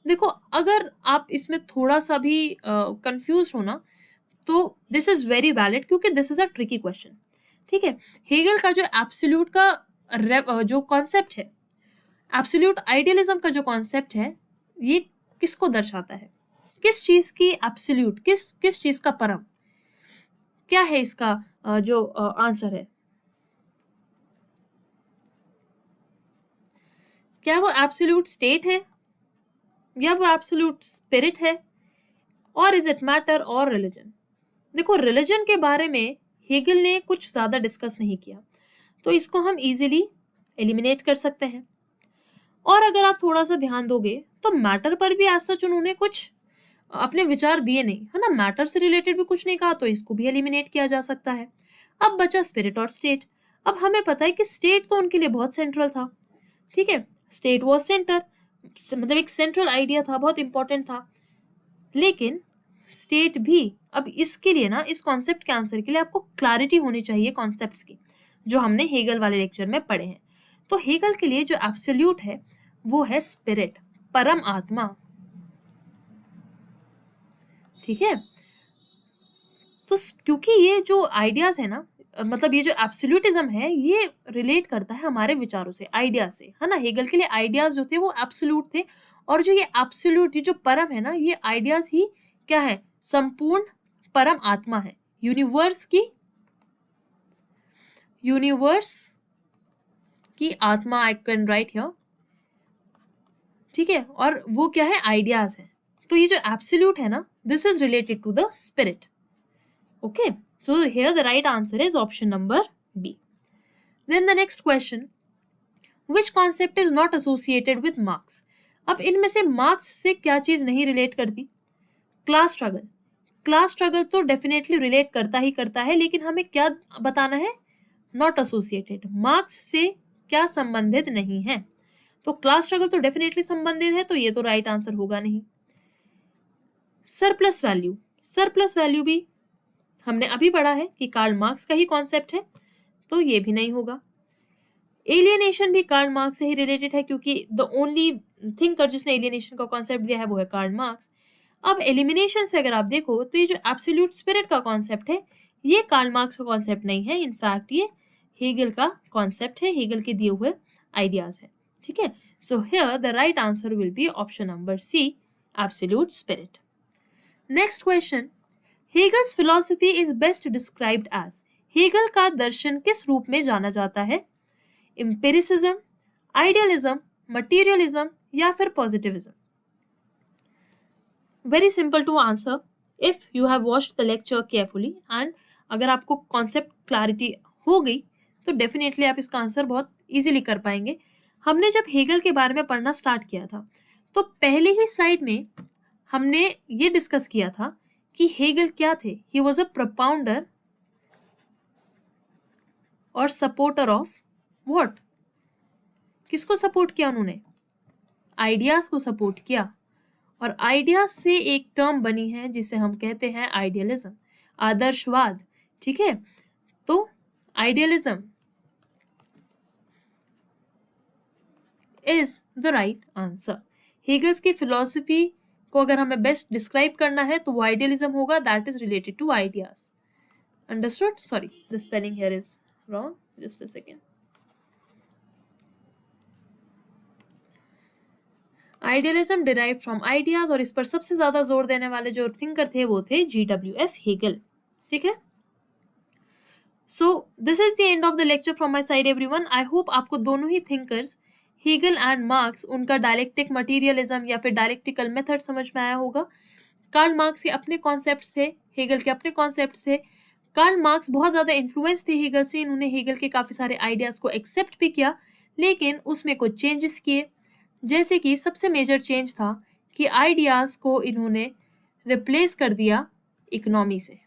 देखो, अगर आप इसमें थोड़ा सा भी कंफ्यूज हो ना, तो दिस इज वेरी वैलिड, क्योंकि this is a tricky question, ठीक है। हेगल का जो एब्सोल्यूट का जो कॉन्सेप्ट है, एब्सोल्यूट आइडियलिज्म का जो कॉन्सेप्ट है, ये किसको दर्शाता है? किस चीज की एब्सोल्यूट, किस चीज का परम? क्या है इसका जो आंसर है? क्या वो एब्सोल्यूट स्टेट है, या वो एब्सोल्यूट स्पिरिट है, और इज इट मैटर और रिलीजन? देखो, रिलीजन के बारे में हेगल ने कुछ ज्यादा डिस्कस नहीं किया, तो इसको हम इजीली एलिमिनेट कर सकते हैं। और अगर आप थोड़ा सा ध्यान दोगे तो मैटर पर भी ऐसा उन्होंने कुछ अपने विचार दिए नहीं, है ना। मैटर से रिलेटेड भी कुछ नहीं कहा, तो इसको भी एलिमिनेट किया जा सकता है। अब बचा स्पिरिट और स्टेट। अब हमें पता है कि स्टेट तो उनके लिए बहुत सेंट्रल था, ठीक है। स्टेट वॉज सेंटर, मतलब एक सेंट्रल आइडिया था, बहुत इंपॉर्टेंट था। लेकिन स्टेट भी, अब इसके लिए ना, इस कॉन्सेप्ट के आंसर के लिए आपको क्लैरिटी होनी चाहिए कॉन्सेप्ट्स की, जो हमने हेगल वाले लेक्चर में पढ़े हैं। तो हेगल के लिए जो एब्सोल्यूट है वो है स्पिरिट, परम आत्मा, ठीक है। तो क्योंकि ये जो आइडियाज है ना, मतलब ये जो एब्सोल्यूटिज्म है, ये रिलेट करता है हमारे विचारों से, आइडिया से, है ना। हेगल के लिए आइडियाज जो थे वो एब्सोल्यूट थे, और जो ये एब्सोल्यूट, ये जो परम है ना, ये आइडियाज ही क्या है? संपूर्ण परम आत्मा है, यूनिवर्स की आत्मा, आई कैन राइट हियर, ठीक है। और वो क्या है? आइडियाज है। तो ये जो एब्सोल्यूट है ना, this is related to the spirit, okay, so here the right answer is option number B. Then the next question, which concept is not associated with Marx? अब इनमें से मार्क्स से क्या चीज नहीं रिलेट करती? Class struggle. क्लास स्ट्रगल तो definitely relate करता ही करता है, लेकिन हमें क्या बताना है? नॉट एसोसिएटेड, मार्क्स से क्या संबंधित नहीं है। तो क्लास स्ट्रगल तो डेफिनेटली संबंधित है, तो ये तो राइट आंसर होगा नहीं। सरप्लस वैल्यू, सरप्लस वैल्यू भी हमने अभी पढ़ा है कि कार्ल मार्क्स का ही कॉन्सेप्ट है, तो ये भी नहीं होगा। एलियनेशन भी कार्ल मार्क्स से ही रिलेटेड है, क्योंकि द ओनली थिंकर जिसने एलियनेशन का कॉन्सेप्ट दिया है वो है कार्ल मार्क्स। अब एलिमिनेशन से अगर आप देखो तो ये जो एब्सोल्यूट स्पिरिट का कॉन्सेप्ट है, ये कार्ल मार्क्स का कॉन्सेप्ट नहीं है, इनफैक्ट ये हेगल का कॉन्सेप्ट है, हेगल के दिए हुए आइडियाज है, ठीक है। So here the right answer will be option number C, absolute spirit. Next question, Hegel's philosophy is best described as, Hegel का दर्शन किस रूप में जाना जाता है? एम्पिरिसिज्म, आइडियलिज्म, मटीरियलिज्म या फिर positivism? Very simple to answer if you have watched the lecture carefully, and अगर आपको कॉन्सेप्ट क्लैरिटी हो गई तो डेफिनेटली आप इसका आंसर बहुत इजीली कर पाएंगे। हमने जब हेगल के बारे में पढ़ना स्टार्ट किया था, तो पहले ही स्लाइड में हमने ये डिस्कस किया था कि हेगल क्या थे। ही वॉज अ प्रोपाउंडर और सपोर्टर ऑफ व्हाट? किसको सपोर्ट किया उन्होंने? आइडियाज को सपोर्ट किया, और आइडियाज से एक टर्म बनी है जिसे हम कहते हैं आइडियलिज्म, आदर्शवाद, ठीक है। तो idealism is the right answer. Hegel's की फिलॉसफी को अगर हमें बेस्ट डिस्क्राइब करना है तो वो आइडियलिज्म होगा, that is related to ideas. Understood? Sorry, the spelling here is wrong, just a second. Idealism derived from ideas, और इस पर सबसे ज्यादा जोर देने वाले जो थिंकर थे वो थे GW.F. हेगल। ठीक है, सो this is the end of the lecture from my side everyone. I hope आपको दोनों ही थिंकर्स हेगल एंड मार्क्स, उनका डायलेक्टिक मटीरियलिज्म या फिर डायलेक्टिकल मेथड समझ में आया होगा। कार्ल मार्क्स के अपने कॉन्सेप्ट्स थे, हेगल के अपने कॉन्सेप्ट्स थे। कार्ल मार्क्स बहुत ज़्यादा इन्फ्लुएंस थे हेगल से, इन्होंने हेगल के काफ़ी सारे आइडियाज़ को एक्सेप्ट भी किया, लेकिन उसमें कुछ चेंजेस किए। जैसे कि सबसे मेजर चेंज था कि आइडियाज़ को इन्होंने रिप्लेस कर दिया इकोनॉमी से।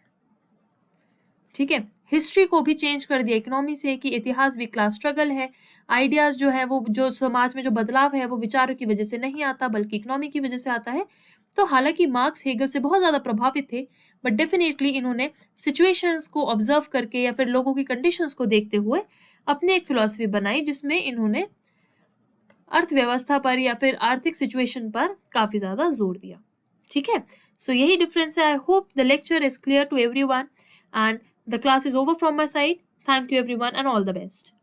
ठीक है, हिस्ट्री को भी चेंज कर दिया इकोनॉमी से, कि इतिहास भी क्लास स्ट्रगल है। आइडियाज़ जो है वो, जो समाज में जो बदलाव है वो विचारों की वजह से नहीं आता बल्कि इकोनॉमी की वजह से आता है। तो हालांकि मार्क्स हेगल से बहुत ज़्यादा प्रभावित थे, बट डेफिनेटली इन्होंने सिचुएशंस को ऑब्जर्व करके या फिर लोगों की कंडीशंस को देखते हुए अपनी एक फिलॉसफी बनाई, जिसमें इन्होंने अर्थव्यवस्था पर या फिर आर्थिक सिचुएशन पर काफ़ी ज़्यादा जोर दिया। ठीक है, सो यही डिफरेंस है। I hope the lecture is clear to everyone and the class is over from my side. Thank you everyone and all the best.